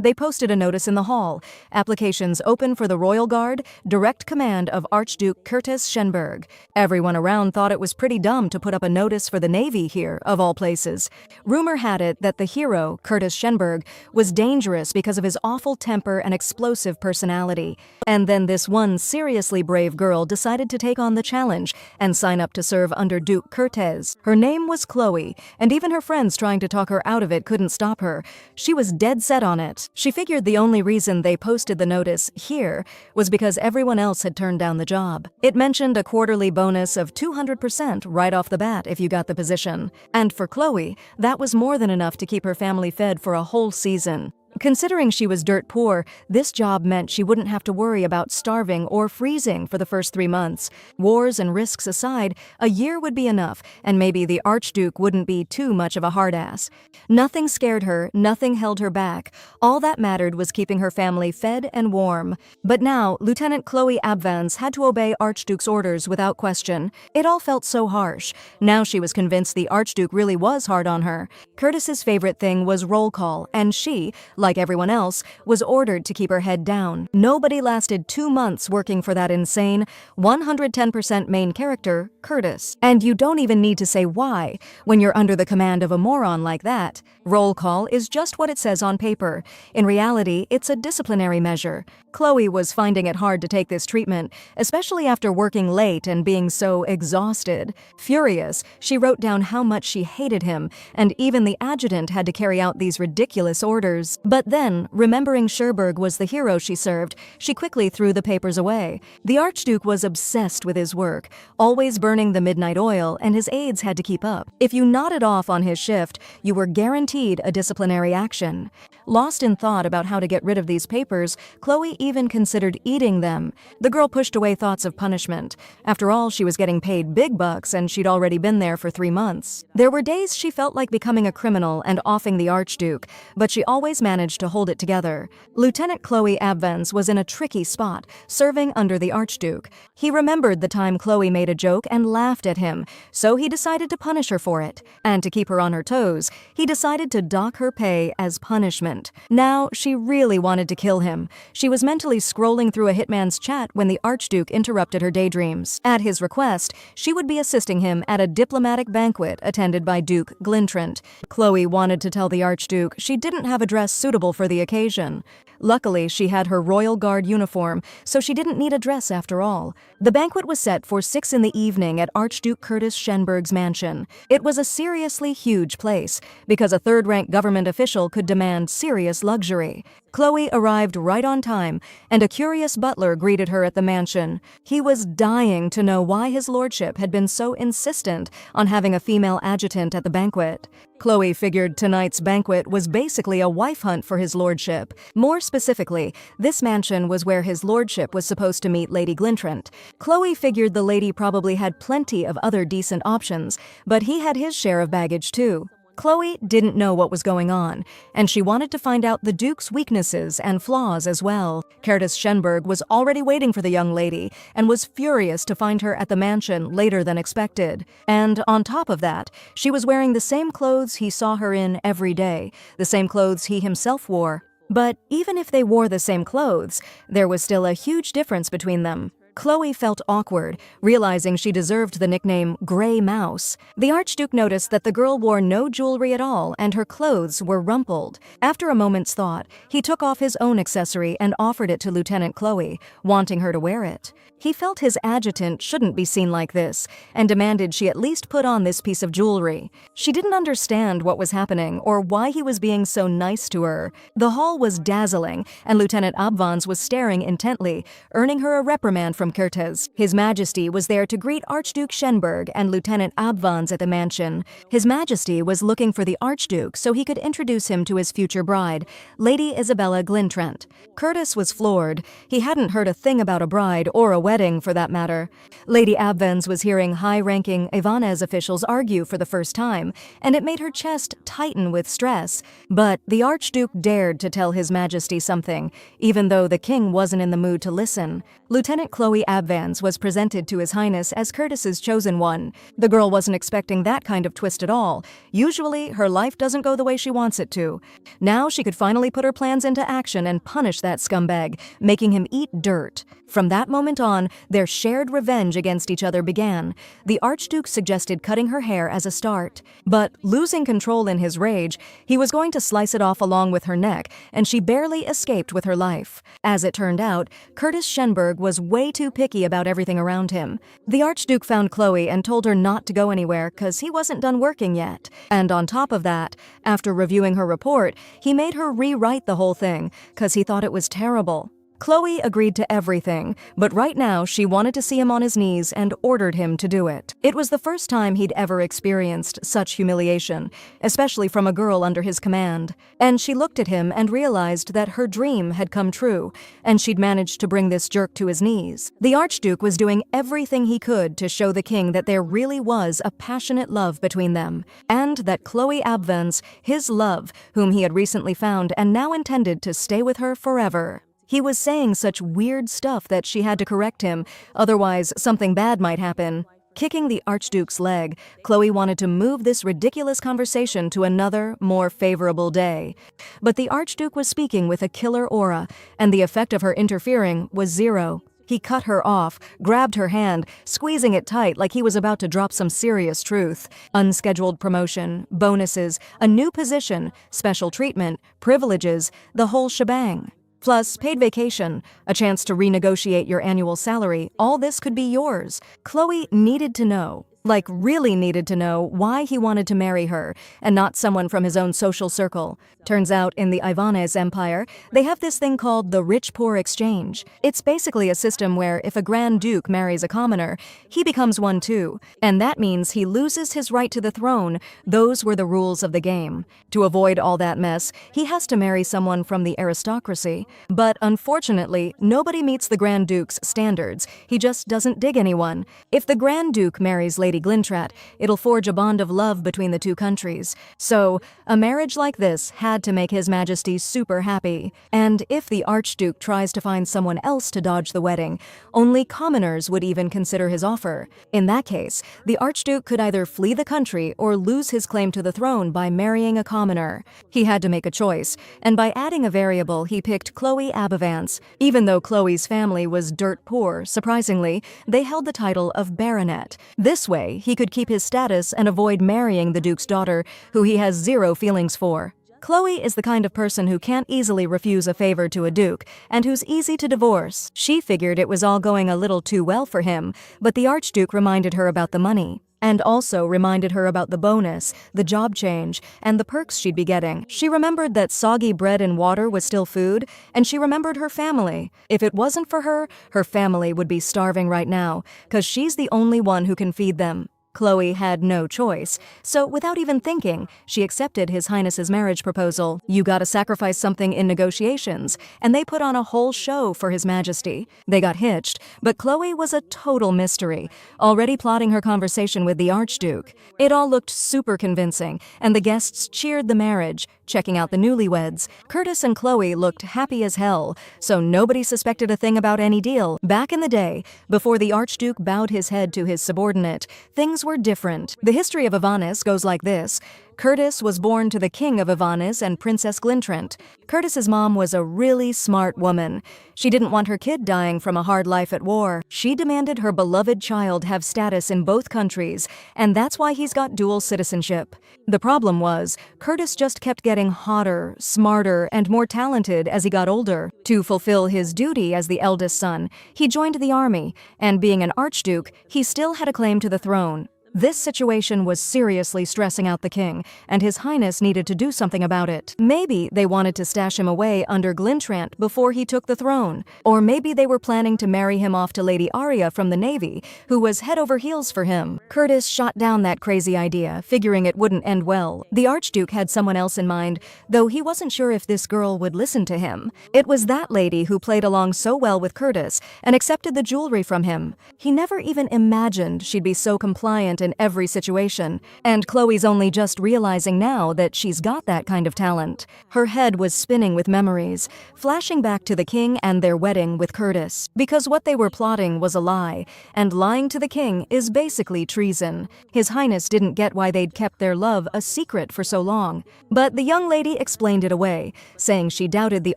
They posted a notice in the hall. Applications open for the Royal Guard, direct command of Archduke Curtis Shenberg. Everyone around thought it was pretty dumb to put up a notice for the Navy here, of all places. Rumor had it that the hero, Curtis Shenberg, was dangerous because of his awful temper and explosive personality. And then this one seriously brave girl decided to take on the challenge and sign up to serve under Duke Curtis. Her name was Chloe, and even her friends trying to talk her out of it couldn't stop her. She was dead set on it. She figured the only reason they posted the notice here was because everyone else had turned down the job. It mentioned a quarterly bonus of 200% right off the bat if you got the position. And for Chloe, that was more than enough to keep her family fed for a whole season. Considering she was dirt poor, this job meant she wouldn't have to worry about starving or freezing for the first 3 months. Wars and risks aside, a year would be enough, and maybe the Archduke wouldn't be too much of a hard-ass. Nothing scared her, nothing held her back. All that mattered was keeping her family fed and warm. But now, Lieutenant Chloe Abvans had to obey Archduke's orders without question. It all felt so harsh. Now she was convinced the Archduke really was hard on her. Curtis's favorite thing was roll call, and she, like everyone else, was ordered to keep her head down. Nobody lasted 2 months working for that insane 110% main character, Curtis. And you don't even need to say why when you're under the command of a moron like that. Roll call is just what it says on paper. In reality, it's a disciplinary measure. Chloe was finding it hard to take this treatment, especially after working late and being so exhausted. Furious, she wrote down how much she hated him, and even the adjutant had to carry out these ridiculous orders. But then, remembering Shenberg was the hero she served, she quickly threw the papers away. The Archduke was obsessed with his work, always burning the midnight oil, and his aides had to keep up. If you nodded off on his shift, you were guaranteed a disciplinary action. Lost in thought about how to get rid of these papers, Chloe even considered eating them. The girl pushed away thoughts of punishment. After all, she was getting paid big bucks, and she'd already been there for 3 months. There were days she felt like becoming a criminal and offing the Archduke, but she always managed to hold it together. Lieutenant Chloe Abvans was in a tricky spot, serving under the Archduke. He remembered the time Chloe made a joke and laughed at him, so he decided to punish her for it. And to keep her on her toes, he decided to dock her pay as punishment. Now, she really wanted to kill him. She was mentally scrolling through a hitman's chat when the Archduke interrupted her daydreams. At his request, she would be assisting him at a diplomatic banquet attended by Duke Glintrant. Chloe wanted to tell the Archduke she didn't have a dress suitable for the occasion. Luckily, she had her Royal Guard uniform, so she didn't need a dress after all. The banquet was set for 6 in the evening at Archduke Curtis Shenberg's mansion. It was a seriously huge place, because a third-rank government official could demand serious luxury. Chloe arrived right on time, and a curious butler greeted her at the mansion. He was dying to know why his lordship had been so insistent on having a female adjutant at the banquet. Chloe figured tonight's banquet was basically a wife hunt for his lordship. More specifically, this mansion was where his lordship was supposed to meet Lady Glintrant. Chloe figured the lady probably had plenty of other decent options, but he had his share of baggage too. Chloe didn't know what was going on, and she wanted to find out the Duke's weaknesses and flaws as well. Curtis Shenberg was already waiting for the young lady and was furious to find her at the mansion later than expected. And on top of that, she was wearing the same clothes he saw her in every day, the same clothes he himself wore. But even if they wore the same clothes, there was still a huge difference between them. Chloe felt awkward, realizing she deserved the nickname Grey Mouse. The Archduke noticed that the girl wore no jewelry at all and her clothes were rumpled. After a moment's thought, he took off his own accessory and offered it to Lieutenant Chloe, wanting her to wear it. He felt his adjutant shouldn't be seen like this, and demanded she at least put on this piece of jewelry. She didn't understand what was happening or why he was being so nice to her. The hall was dazzling, and Lieutenant Abvans was staring intently, earning her a reprimand from Curtis. His Majesty was there to greet Archduke Shenberg and Lieutenant Abvans at the mansion. His Majesty was looking for the Archduke so he could introduce him to his future bride, Lady Isabella Glintrant. Curtis was floored. He hadn't heard a thing about a bride or a wedding, for that matter. Lady Abvans was hearing high-ranking Ibanez officials argue for the first time, and it made her chest tighten with stress. But the Archduke dared to tell His Majesty something, even though the king wasn't in the mood to listen. Lieutenant Chloe Chloe Abvans was presented to His Highness as Curtis's chosen one. The girl wasn't expecting that kind of twist at all. Usually, her life doesn't go the way she wants it to. Now she could finally put her plans into action and punish that scumbag, making him eat dirt. From that moment on, their shared revenge against each other began. The Archduke suggested cutting her hair as a start. But losing control in his rage, he was going to slice it off along with her neck, and she barely escaped with her life. As it turned out, Curtis Shenberg was way too picky about everything around him. The Archduke found Chloe and told her not to go anywhere because he wasn't done working yet. And on top of that, after reviewing her report, he made her rewrite the whole thing because he thought it was terrible. Chloe agreed to everything, but right now she wanted to see him on his knees and ordered him to do it. It was the first time he'd ever experienced such humiliation, especially from a girl under his command. And she looked at him and realized that her dream had come true, and she'd managed to bring this jerk to his knees. The Archduke was doing everything he could to show the king that there really was a passionate love between them, and that Chloe Abvans, his love, whom he had recently found and now intended to stay with her forever. He was saying such weird stuff that she had to correct him, otherwise something bad might happen. Kicking the Archduke's leg, Chloe wanted to move this ridiculous conversation to another, more favorable day. But the Archduke was speaking with a killer aura, and the effect of her interfering was zero. He cut her off, grabbed her hand, squeezing it tight like he was about to drop some serious truth. Unscheduled promotion, bonuses, a new position, special treatment, privileges, the whole shebang. Plus, paid vacation, a chance to renegotiate your annual salary, all this could be yours. Chloe needed to know, really needed to know, why he wanted to marry her, and not someone from his own social circle. Turns out, in the Ivanez Empire, they have this thing called the rich-poor exchange. It's basically a system where if a Grand Duke marries a commoner, he becomes one too, and that means he loses his right to the throne. Those were the rules of the game. To avoid all that mess, he has to marry someone from the aristocracy. But unfortunately, nobody meets the Grand Duke's standards. He just doesn't dig anyone. If the Grand Duke marries Lady Glintrat, it'll forge a bond of love between the two countries. So, a marriage like this had to make His Majesty super happy. And if the Archduke tries to find someone else to dodge the wedding, only commoners would even consider his offer. In that case, the Archduke could either flee the country or lose his claim to the throne by marrying a commoner. He had to make a choice, and by adding a variable, he picked Chloe Abvans. Even though Chloe's family was dirt poor, surprisingly, they held the title of baronet. This way, he could keep his status and avoid marrying the Duke's daughter, who he has zero feelings for. Chloe is the kind of person who can't easily refuse a favor to a duke, and who's easy to divorce. She figured it was all going a little too well for him, but the Archduke reminded her about the money. And also reminded her about the bonus, the job change, and the perks she'd be getting. She remembered that soggy bread and water was still food, and she remembered her family. If it wasn't for her, her family would be starving right now, 'cause she's the only one who can feed them. Chloe had no choice, so without even thinking, she accepted His Highness's marriage proposal. You gotta sacrifice something in negotiations, and they put on a whole show for His Majesty. They got hitched, but Chloe was a total mystery, already plotting her conversation with the Archduke. It all looked super convincing, and the guests cheered the marriage, checking out the newlyweds. Curtis and Chloe looked happy as hell, so nobody suspected a thing about any deal. Back in the day, before the Archduke bowed his head to his subordinate, things were different. The history of Ivanez goes like this. Curtis was born to the king of Ivanez and Princess Glintrant. Curtis's mom was a really smart woman. She didn't want her kid dying from a hard life at war. She demanded her beloved child have status in both countries, and that's why he's got dual citizenship. The problem was, Curtis just kept getting hotter, smarter, and more talented as he got older. To fulfill his duty as the eldest son, he joined the army, and being an archduke, he still had a claim to the throne. This situation was seriously stressing out the king, and His Highness needed to do something about it. Maybe they wanted to stash him away under Glintrant before he took the throne. Or maybe they were planning to marry him off to Lady Arya from the Navy, who was head over heels for him. Curtis shot down that crazy idea, figuring it wouldn't end well. The Archduke had someone else in mind, though he wasn't sure if this girl would listen to him. It was that lady who played along so well with Curtis and accepted the jewelry from him. He never even imagined she'd be so compliant talent in every situation, and Chloe's only just realizing now that she's got that kind of talent. Her head was spinning with memories, flashing back to the king and their wedding with Curtis, because what they were plotting was a lie, and lying to the king is basically treason. His Highness didn't get why they'd kept their love a secret for so long, but the young lady explained it away, saying she doubted the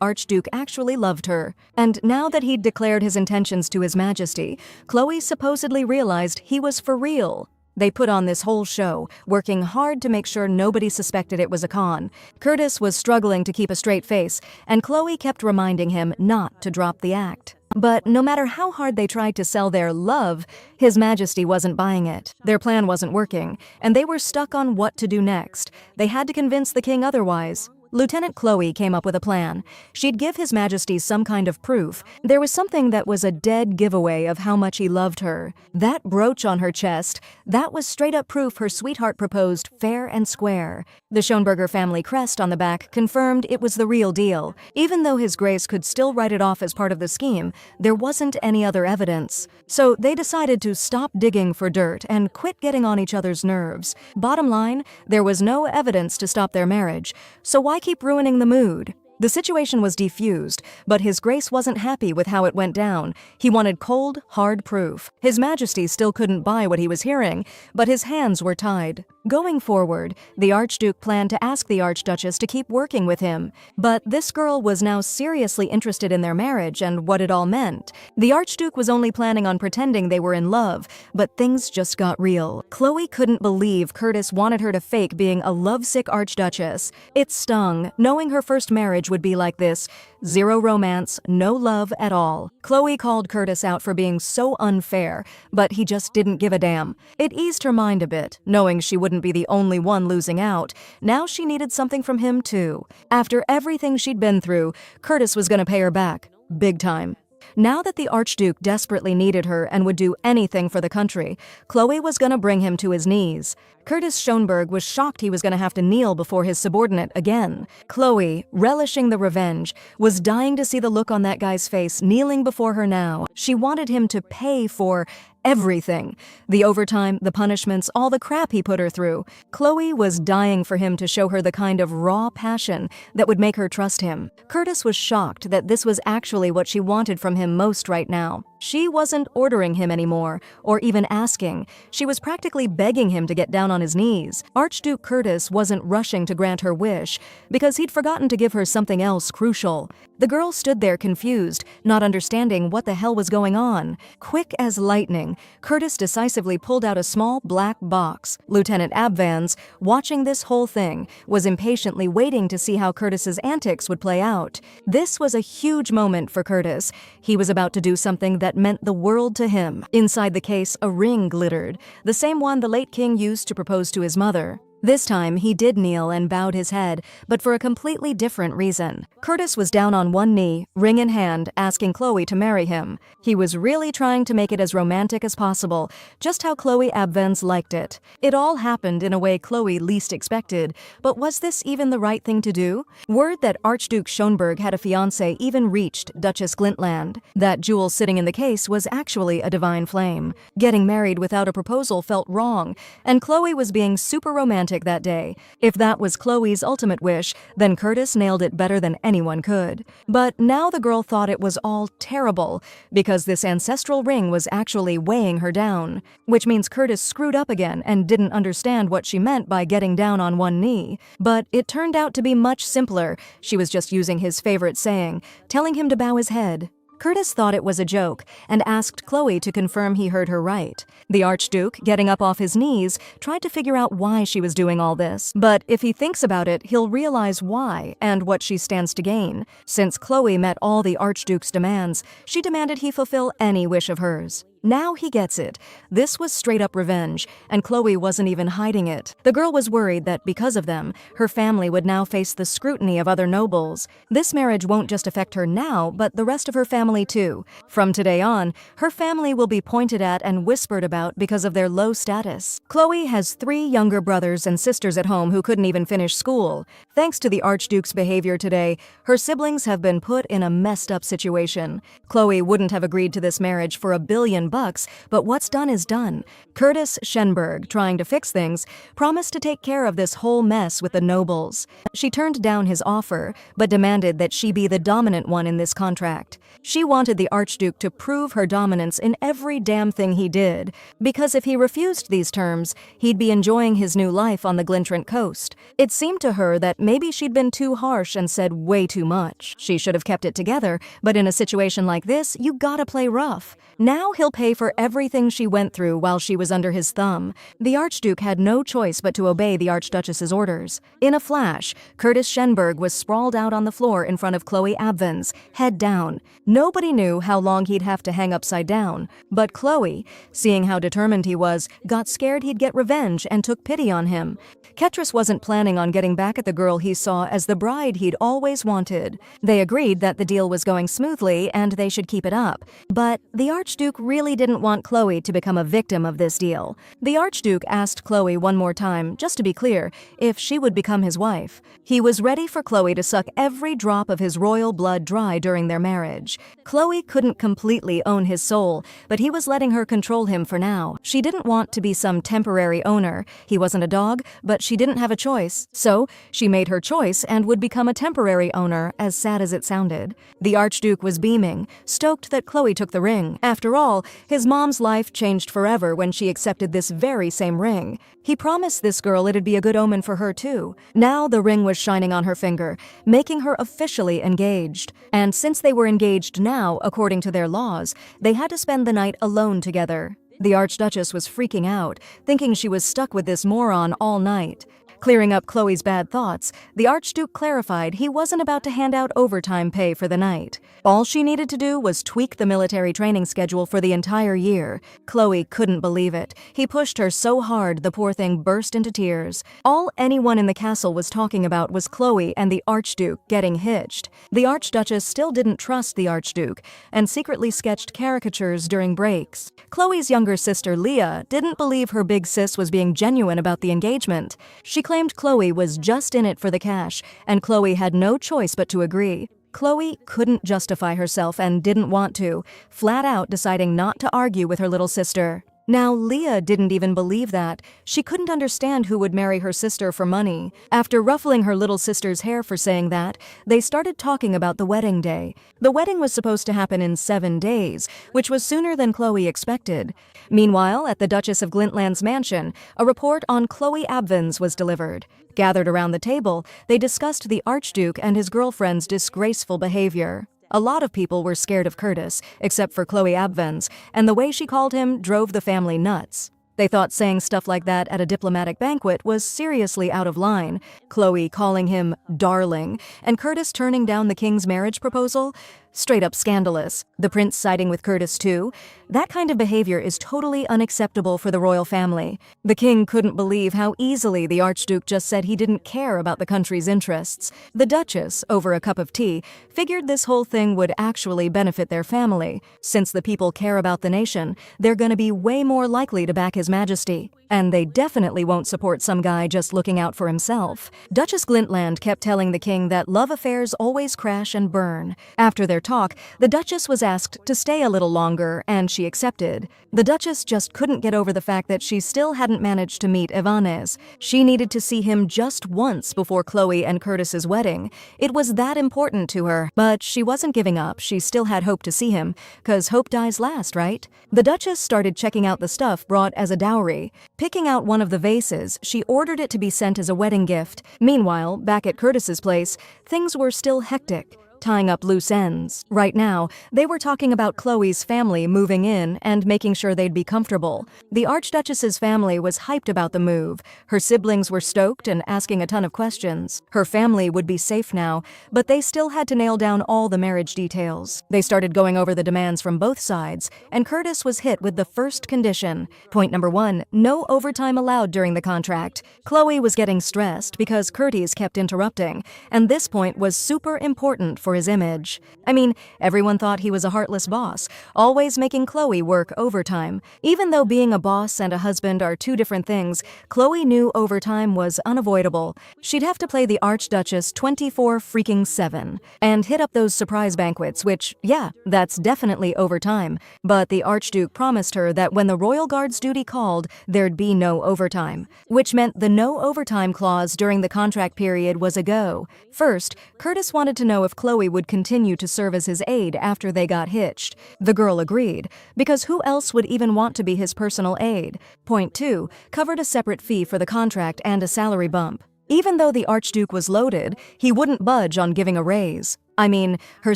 Archduke actually loved her. And now that he'd declared his intentions to His Majesty, Chloe supposedly realized he was for real. They put on this whole show, working hard to make sure nobody suspected it was a con. Curtis was struggling to keep a straight face, and Chloe kept reminding him not to drop the act. But no matter how hard they tried to sell their love, His Majesty wasn't buying it. Their plan wasn't working, and they were stuck on what to do next. They had to convince the king otherwise. Lieutenant Chloe came up with a plan. She'd give His Majesty some kind of proof. There was something that was a dead giveaway of how much he loved her. That brooch on her chest, that was straight-up proof her sweetheart proposed fair and square. The Shenberger family crest on the back confirmed it was the real deal. Even though His Grace could still write it off as part of the scheme, there wasn't any other evidence. So they decided to stop digging for dirt and quit getting on each other's nerves. Bottom line, there was no evidence to stop their marriage. So why keep ruining the mood? The situation was defused, but His Grace wasn't happy with how it went down. He wanted cold, hard proof. His Majesty still couldn't buy what he was hearing, but his hands were tied. Going forward, the Archduke planned to ask the Archduchess to keep working with him. But this girl was now seriously interested in their marriage and what it all meant. The Archduke was only planning on pretending they were in love, but things just got real. Chloe couldn't believe Curtis wanted her to fake being a lovesick Archduchess. It stung, knowing her first marriage would be like this. Zero romance, no love at all. Chloe called Curtis out for being so unfair, but he just didn't give a damn. It eased her mind a bit, knowing she wouldn't be the only one losing out. Now she needed something from him too. After everything she'd been through, Curtis was gonna pay her back. Big time. Now that the Archduke desperately needed her and would do anything for the country, Chloe was gonna bring him to his knees. Curtis Shenberg was shocked he was gonna have to kneel before his subordinate again. Chloe, relishing the revenge, was dying to see the look on that guy's face kneeling before her now. She wanted him to pay for everything. The overtime, the punishments, all the crap he put her through. Chloe was dying for him to show her the kind of raw passion that would make her trust him. Curtis was shocked that this was actually what she wanted from him most right now. She wasn't ordering him anymore, or even asking. She was practically begging him to get down on his knees. Archduke Curtis wasn't rushing to grant her wish, because he'd forgotten to give her something else crucial. The girl stood there confused, not understanding what the hell was going on. Quick as lightning, Curtis decisively pulled out a small black box. Lieutenant Abvans, watching this whole thing, was impatiently waiting to see how Curtis's antics would play out. This was a huge moment for Curtis. He was about to do something that meant the world to him. Inside the case, a ring glittered, the same one the late king used to propose to his mother. This time, he did kneel and bowed his head, but for a completely different reason. Curtis was down on one knee, ring in hand, asking Chloe to marry him. He was really trying to make it as romantic as possible, just how Chloe Abvans liked it. It all happened in a way Chloe least expected, but was this even the right thing to do? Word that Archduke Shenberg had a fiancée even reached Duchess Glintland. That jewel sitting in the case was actually a divine flame. Getting married without a proposal felt wrong, and Chloe was being super romantic that day. If that was Chloe's ultimate wish, then Curtis nailed it better than anyone could. But now the girl thought it was all terrible, because this ancestral ring was actually weighing her down. Which means Curtis screwed up again and didn't understand what she meant by getting down on one knee. But it turned out to be much simpler. She was just using his favorite saying, telling him to bow his head. Curtis thought it was a joke and asked Chloe to confirm he heard her right. The Archduke, getting up off his knees, tried to figure out why she was doing all this. But if he thinks about it, he'll realize why and what she stands to gain. Since Chloe met all the Archduke's demands, she demanded he fulfill any wish of hers. Now he gets it. This was straight-up revenge, and Chloe wasn't even hiding it. The girl was worried that because of them, her family would now face the scrutiny of other nobles. This marriage won't just affect her now, but the rest of her family too. From today on, her family will be pointed at and whispered about because of their low status. Chloe has 3 younger brothers and sisters at home who couldn't even finish school. Thanks to the Archduke's behavior today, her siblings have been put in a messed up situation. Chloe wouldn't have agreed to this marriage for $1 billion, $1,000, but what's done is done. Curtis Shenberg, trying to fix things, promised to take care of this whole mess with the nobles. She turned down his offer, but demanded that she be the dominant one in this contract. She wanted the Archduke to prove her dominance in every damn thing he did, because if he refused these terms, he'd be enjoying his new life on the Glintrant coast. It seemed to her that maybe she'd been too harsh and said way too much. She should have kept it together, but in a situation like this, you gotta play rough. Now he'll pay for everything she went through while she was under his thumb. The Archduke had no choice but to obey the Archduchess's orders. In a flash, Curtis Shenberg was sprawled out on the floor in front of Chloe Abvins, head down. Nobody knew how long he'd have to hang upside down, but Chloe, seeing how determined he was, got scared he'd get revenge and took pity on him. Ketris wasn't planning on getting back at the girl he saw as the bride he'd always wanted. They agreed that the deal was going smoothly and they should keep it up. But the Archduke really didn't want Chloe to become a victim of this deal. The Archduke asked Chloe one more time, just to be clear, if she would become his wife. He was ready for Chloe to suck every drop of his royal blood dry during their marriage. Chloe couldn't completely own his soul, but he was letting her control him for now. She didn't want to be some temporary owner. He wasn't a dog, but she didn't have a choice. So she made her choice and would become a temporary owner, as sad as it sounded. The Archduke was beaming, stoked that Chloe took the ring. After all, his mom's life changed forever when she accepted this very same ring. He promised this girl it'd be a good omen for her too. Now the ring was shining on her finger, making her officially engaged. And since they were engaged now, according to their laws, they had to spend the night alone together. The Archduchess was freaking out, thinking she was stuck with this moron all night. Clearing up Chloe's bad thoughts, the Archduke clarified he wasn't about to hand out overtime pay for the night. All she needed to do was tweak the military training schedule for the entire year. Chloe couldn't believe it. He pushed her so hard the poor thing burst into tears. All anyone in the castle was talking about was Chloe and the Archduke getting hitched. The Archduchess still didn't trust the Archduke and secretly sketched caricatures during breaks. Chloe's younger sister, Leah, didn't believe her big sis was being genuine about the engagement. She claimed Chloe was just in it for the cash, and Chloe had no choice but to agree. Chloe couldn't justify herself and didn't want to, flat out deciding not to argue with her little sister. Now, Leah didn't even believe that. She couldn't understand who would marry her sister for money. After ruffling her little sister's hair for saying that, they started talking about the wedding day. The wedding was supposed to happen in 7 days, which was sooner than Chloe expected. Meanwhile, at the Duchess of Glintland's mansion, a report on Chloe Abvins was delivered. Gathered around the table, they discussed the Archduke and his girlfriend's disgraceful behavior. A lot of people were scared of Curtis, except for Chloe Abvins, and the way she called him drove the family nuts. They thought saying stuff like that at a diplomatic banquet was seriously out of line. Chloe calling him darling, and Curtis turning down the king's marriage proposal? Straight up scandalous. The prince siding with Curtis too? That kind of behavior is totally unacceptable for the royal family. The king couldn't believe how easily the Archduke just said he didn't care about the country's interests. The Duchess, over a cup of tea, figured this whole thing would actually benefit their family. Since the people care about the nation, they're gonna be way more likely to back His Majesty. And they definitely won't support some guy just looking out for himself. Duchess Glintland kept telling the king that love affairs always crash and burn. After their talk, the Duchess was asked to stay a little longer, and she accepted. The Duchess just couldn't get over the fact that she still hadn't managed to meet Ivanes. She needed to see him just once before Chloe and Curtis's wedding. It was that important to her, but she wasn't giving up. She still had hope to see him, 'cause hope dies last, right? The Duchess started checking out the stuff brought as a dowry. Picking out one of the vases, she ordered it to be sent as a wedding gift. Meanwhile, back at Curtis's place, things were still hectic, tying up loose ends. Right now, they were talking about Chloe's family moving in and making sure they'd be comfortable. The Archduchess's family was hyped about the move. Her siblings were stoked and asking a ton of questions. Her family would be safe now, but they still had to nail down all the marriage details. They started going over the demands from both sides, and Curtis was hit with the first condition. Point number 1, no overtime allowed during the contract. Chloe was getting stressed because Curtis kept interrupting, and this point was super important for for his image. I mean, everyone thought he was a heartless boss, always making Chloe work overtime. Even though being a boss and a husband are two different things, Chloe knew overtime was unavoidable. She'd have to play the Archduchess 24/7 and hit up those surprise banquets, which, yeah, that's definitely overtime. But the Archduke promised her that when the Royal Guard's duty called, there'd be no overtime, which meant the no overtime clause during the contract period was a go. First, Curtis wanted to know if Chloe would continue to serve as his aide after they got hitched. The girl agreed, because who else would even want to be his personal aide? Point 2 covered a separate fee for the contract and a salary bump. Even though the Archduke was loaded, he wouldn't budge on giving a raise. I mean, her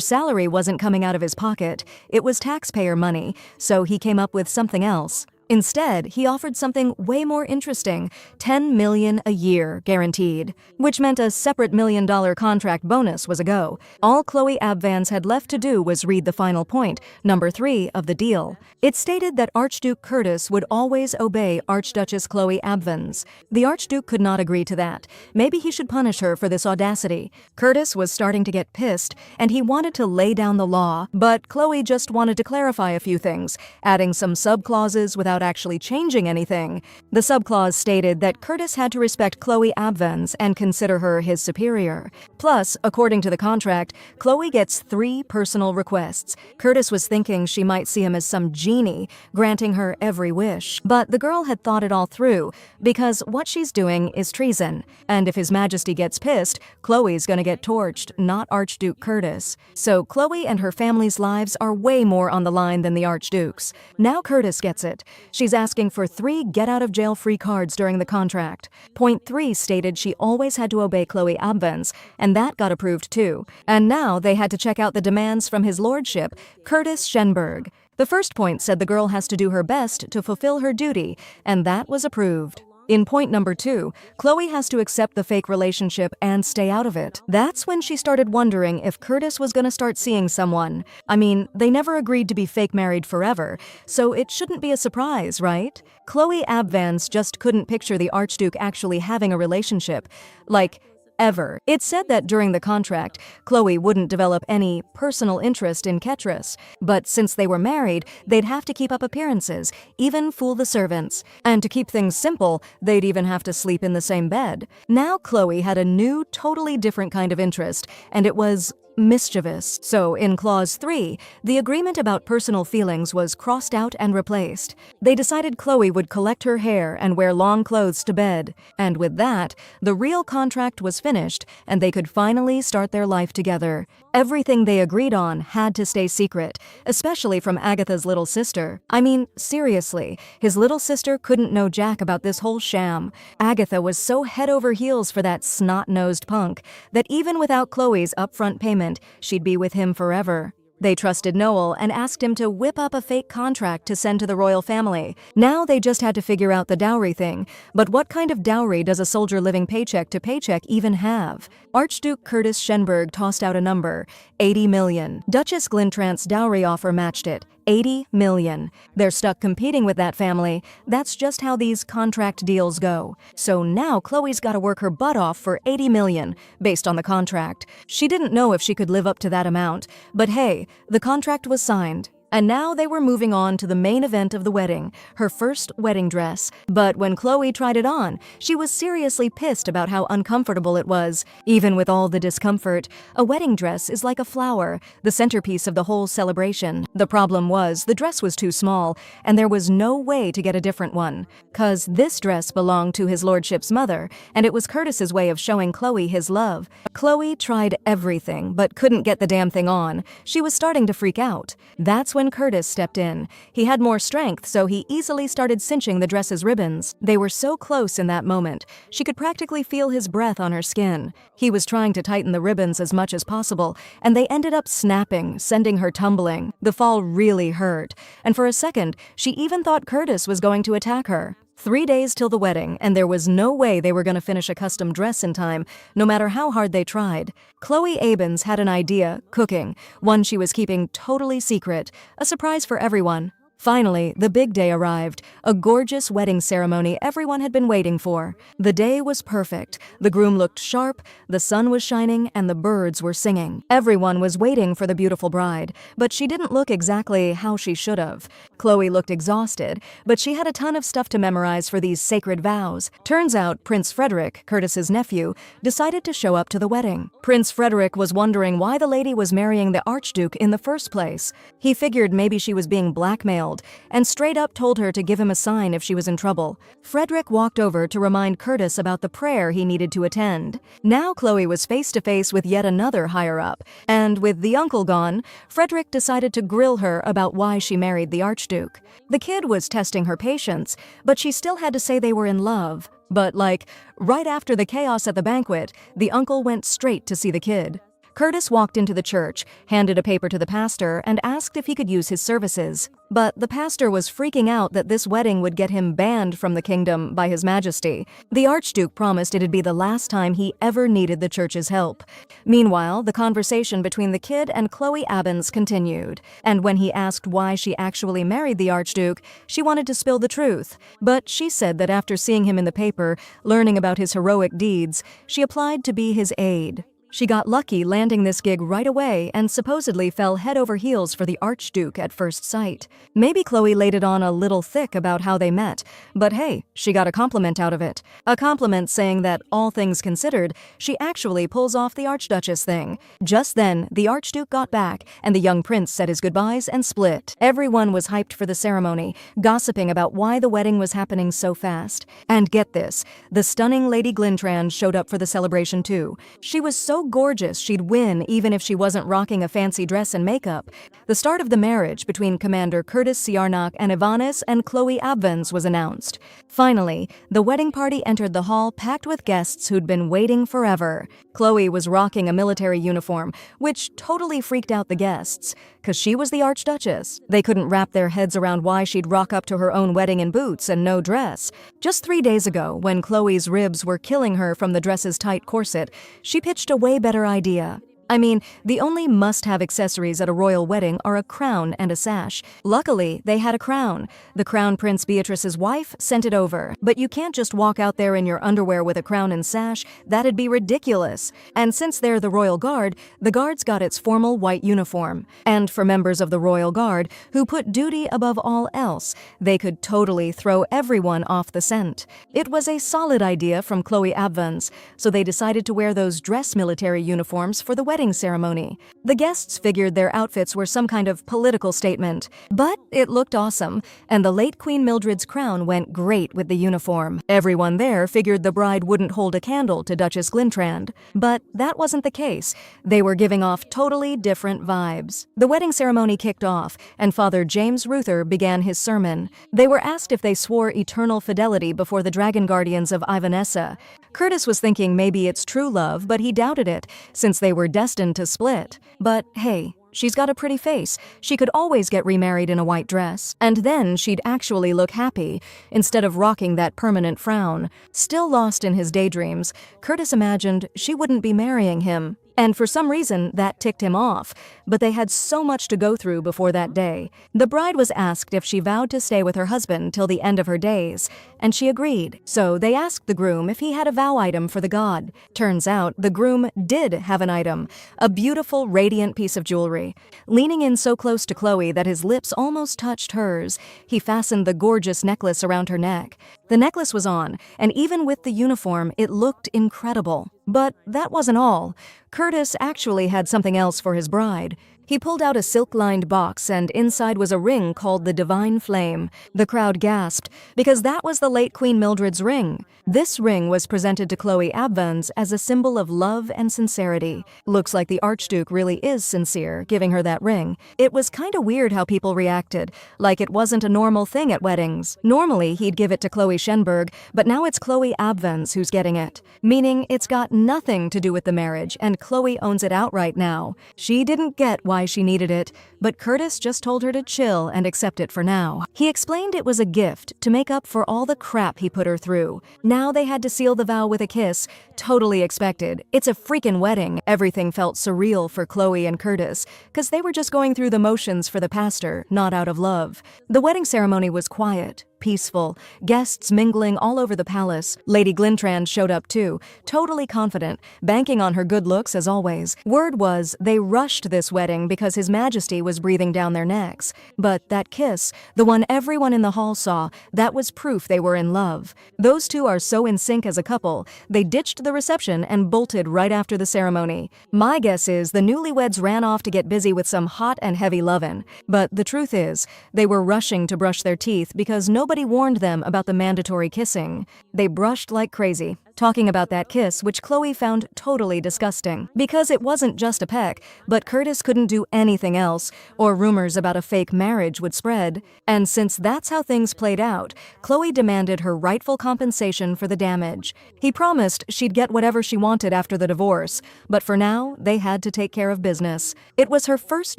salary wasn't coming out of his pocket, it was taxpayer money, so he came up with something else. Instead, he offered something way more interesting, $10 million a year, guaranteed, which meant a separate $1 million contract bonus was a go. All Chloe Abvans had left to do was read the final point, number 3 of the deal. It stated that Archduke Curtis would always obey Archduchess Chloe Abvans. The Archduke could not agree to that. Maybe he should punish her for this audacity. Curtis was starting to get pissed, and he wanted to lay down the law, but Chloe just wanted to clarify a few things, adding some subclauses without actually changing anything. The subclause stated that Curtis had to respect Chloe Abvans and consider her his superior. Plus, according to the contract, Chloe gets 3 personal requests. Curtis was thinking she might see him as some genie, granting her every wish. But the girl had thought it all through, because what she's doing is treason. And if His Majesty gets pissed, Chloe's gonna get torched, not Archduke Curtis. So Chloe and her family's lives are way more on the line than the Archduke's. Now Curtis gets it. She's asking for 3 get-out-of-jail-free cards during the contract. Point 3 stated she always had to obey Chloe Abvans, and that got approved too. And now they had to check out the demands from his lordship, Curtis Shenberg. The first point said the girl has to do her best to fulfill her duty, and that was approved. In point number 2, Chloe has to accept the fake relationship and stay out of it. That's when she started wondering if Curtis was gonna start seeing someone. I mean, they never agreed to be fake married forever, so it shouldn't be a surprise, right? Chloe Abvans just couldn't picture the Archduke actually having a relationship. Like, ever. It said that during the contract, Chloe wouldn't develop any personal interest in Ketris, but since they were married, they'd have to keep up appearances, even fool the servants. And to keep things simple, they'd even have to sleep in the same bed. Now Chloe had a new, totally different kind of interest, and it was mischievous. So in Clause 3, the agreement about personal feelings was crossed out and replaced. They decided Chloe would collect her hair and wear long clothes to bed. And with that, the real contract was finished, and they could finally start their life together. Everything they agreed on had to stay secret, especially from Agatha's little sister. I mean, seriously, his little sister couldn't know jack about this whole sham. Agatha was so head over heels for that snot-nosed punk that even without Chloe's upfront payment, she'd be with him forever. They trusted Noel and asked him to whip up a fake contract to send to the royal family. Now they just had to figure out the dowry thing. But what kind of dowry does a soldier living paycheck to paycheck even have? Archduke Curtis Shenberg tossed out a number, $80 million. Duchess Glintrant's dowry offer matched it, $80 million. They're stuck competing with that family. That's just how these contract deals go. So now Chloe's got to work her butt off for $80 million, based on the contract. She didn't know if she could live up to that amount, but hey, the contract was signed. And now they were moving on to the main event of the wedding, her first wedding dress. But when Chloe tried it on, she was seriously pissed about how uncomfortable it was. Even with all the discomfort, a wedding dress is like a flower, the centerpiece of the whole celebration. The problem was the dress was too small, and there was no way to get a different one. 'Cause this dress belonged to his lordship's mother, and it was Curtis's way of showing Chloe his love. Chloe tried everything, but couldn't get the damn thing on. She was starting to freak out. That's when Curtis stepped in. He had more strength, so he easily started cinching the dress's ribbons. They were so close in that moment. She could practically feel his breath on her skin. He was trying to tighten the ribbons as much as possible, and they ended up snapping, sending her tumbling. The fall really hurt, and for a second, she even thought Curtis was going to attack her. 3 days till the wedding, and there was no way they were going to finish a custom dress in time, no matter how hard they tried. Chloe Abens had an idea, cooking, one she was keeping totally secret, a surprise for everyone. Finally, the big day arrived, a gorgeous wedding ceremony everyone had been waiting for. The day was perfect. The groom looked sharp, the sun was shining, and the birds were singing. Everyone was waiting for the beautiful bride, but she didn't look exactly how she should have. Chloe looked exhausted, but she had a ton of stuff to memorize for these sacred vows. Turns out Prince Frederick, Curtis's nephew, decided to show up to the wedding. Prince Frederick was wondering why the lady was marrying the Archduke in the first place. He figured maybe she was being blackmailed, and straight up told her to give him a sign if she was in trouble. Frederick walked over to remind Curtis about the prayer he needed to attend. Now Chloe was face to face with yet another higher-up, and with the uncle gone, Frederick decided to grill her about why she married the Archduke. The kid was testing her patience, but she still had to say they were in love. But right after the chaos at the banquet, the uncle went straight to see the kid. Curtis walked into the church, handed a paper to the pastor, and asked if he could use his services. But the pastor was freaking out that this wedding would get him banned from the kingdom by His Majesty. The Archduke promised it'd be the last time he ever needed the church's help. Meanwhile, the conversation between the kid and Chloe Abbins continued, and when he asked why she actually married the Archduke, she wanted to spill the truth. But she said that after seeing him in the paper, learning about his heroic deeds, she applied to be his aide. She got lucky landing this gig right away and supposedly fell head over heels for the Archduke at first sight. Maybe Chloe laid it on a little thick about how they met, but hey, she got a compliment out of it. A compliment saying that, all things considered, she actually pulls off the Archduchess thing. Just then, the Archduke got back, and the young prince said his goodbyes and split. Everyone was hyped for the ceremony, gossiping about why the wedding was happening so fast. And get this, the stunning Lady Glintran showed up for the celebration too. She was so gorgeous she'd win even if she wasn't rocking a fancy dress and makeup. The start of the marriage between Commander Curtis Shenberg and Ivanis and Chloe Abbins was announced. Finally, the wedding party entered the hall packed with guests who'd been waiting forever. Chloe was rocking a military uniform, which totally freaked out the guests. 'Cause she was the Archduchess. They couldn't wrap their heads around why she'd rock up to her own wedding in boots and no dress. Just 3 days ago, when Chloe's ribs were killing her from the dress's tight corset, she pitched a way better idea. I mean, the only must-have accessories at a royal wedding are a crown and a sash. Luckily, they had a crown. The Crown Prince Beatrice's wife sent it over. But you can't just walk out there in your underwear with a crown and sash. That'd be ridiculous. And since they're the Royal Guard, the Guard's got its formal white uniform. And for members of the Royal Guard, who put duty above all else, they could totally throw everyone off the scent. It was a solid idea from Chloe Abbins, so they decided to wear those dress military uniforms for the wedding ceremony. The guests figured their outfits were some kind of political statement, but it looked awesome, and the late Queen Mildred's crown went great with the uniform. Everyone there figured the bride wouldn't hold a candle to Duchess Glintrand, but that wasn't the case. They were giving off totally different vibes. The wedding ceremony kicked off, and Father James Ruther began his sermon. They were asked if they swore eternal fidelity before the dragon guardians of Ivanessa. Curtis was thinking maybe it's true love, but he doubted it, since they were destined to split. But hey, she's got a pretty face. She could always get remarried in a white dress, and then she'd actually look happy, instead of rocking that permanent frown. Still lost in his daydreams, Curtis imagined she wouldn't be marrying him. And for some reason, that ticked him off. But they had so much to go through before that day. The bride was asked if she vowed to stay with her husband till the end of her days, and she agreed. So they asked the groom if he had a vow item for the god. Turns out, the groom did have an item, a beautiful, radiant piece of jewelry. Leaning in so close to Chloe that his lips almost touched hers, he fastened the gorgeous necklace around her neck. The necklace was on, and even with the uniform, it looked incredible. But that wasn't all. Curtis actually had something else for his bride. He pulled out a silk-lined box, and inside was a ring called the Divine Flame. The crowd gasped, because that was the late Queen Mildred's ring. This ring was presented to Chloe Abbins as a symbol of love and sincerity. Looks like the Archduke really is sincere, giving her that ring. It was kinda weird how people reacted, like it wasn't a normal thing at weddings. Normally, he'd give it to Chloe Shenberg, but now it's Chloe Abbins who's getting it. Meaning it's got nothing to do with the marriage, and Chloe owns it outright now. She didn't get why why she needed it, but Curtis just told her to chill and accept it for now. He explained it was a gift to make up for all the crap he put her through. Now they had to seal the vow with a kiss. Totally expected. It's a freaking wedding. Everything felt surreal for Chloe and Curtis, because they were just going through the motions for the pastor, not out of love. The wedding ceremony was quiet, peaceful, guests mingling all over the palace. Lady Glintrand showed up too, totally confident, banking on her good looks as always. Word was they rushed this wedding because His Majesty was breathing down their necks. But that kiss, the one everyone in the hall saw, that was proof they were in love. Those two are so in sync as a couple, they ditched the reception and bolted right after the ceremony. My guess is the newlyweds ran off to get busy with some hot and heavy lovin'. But the truth is, they were rushing to brush their teeth because nobody warned them about the mandatory kissing. They brushed like crazy, talking about that kiss, which Chloe found totally disgusting. Because it wasn't just a peck, but Curtis couldn't do anything else, or rumors about a fake marriage would spread. And since that's how things played out, Chloe demanded her rightful compensation for the damage. He promised she'd get whatever she wanted after the divorce, but for now, they had to take care of business. It was her first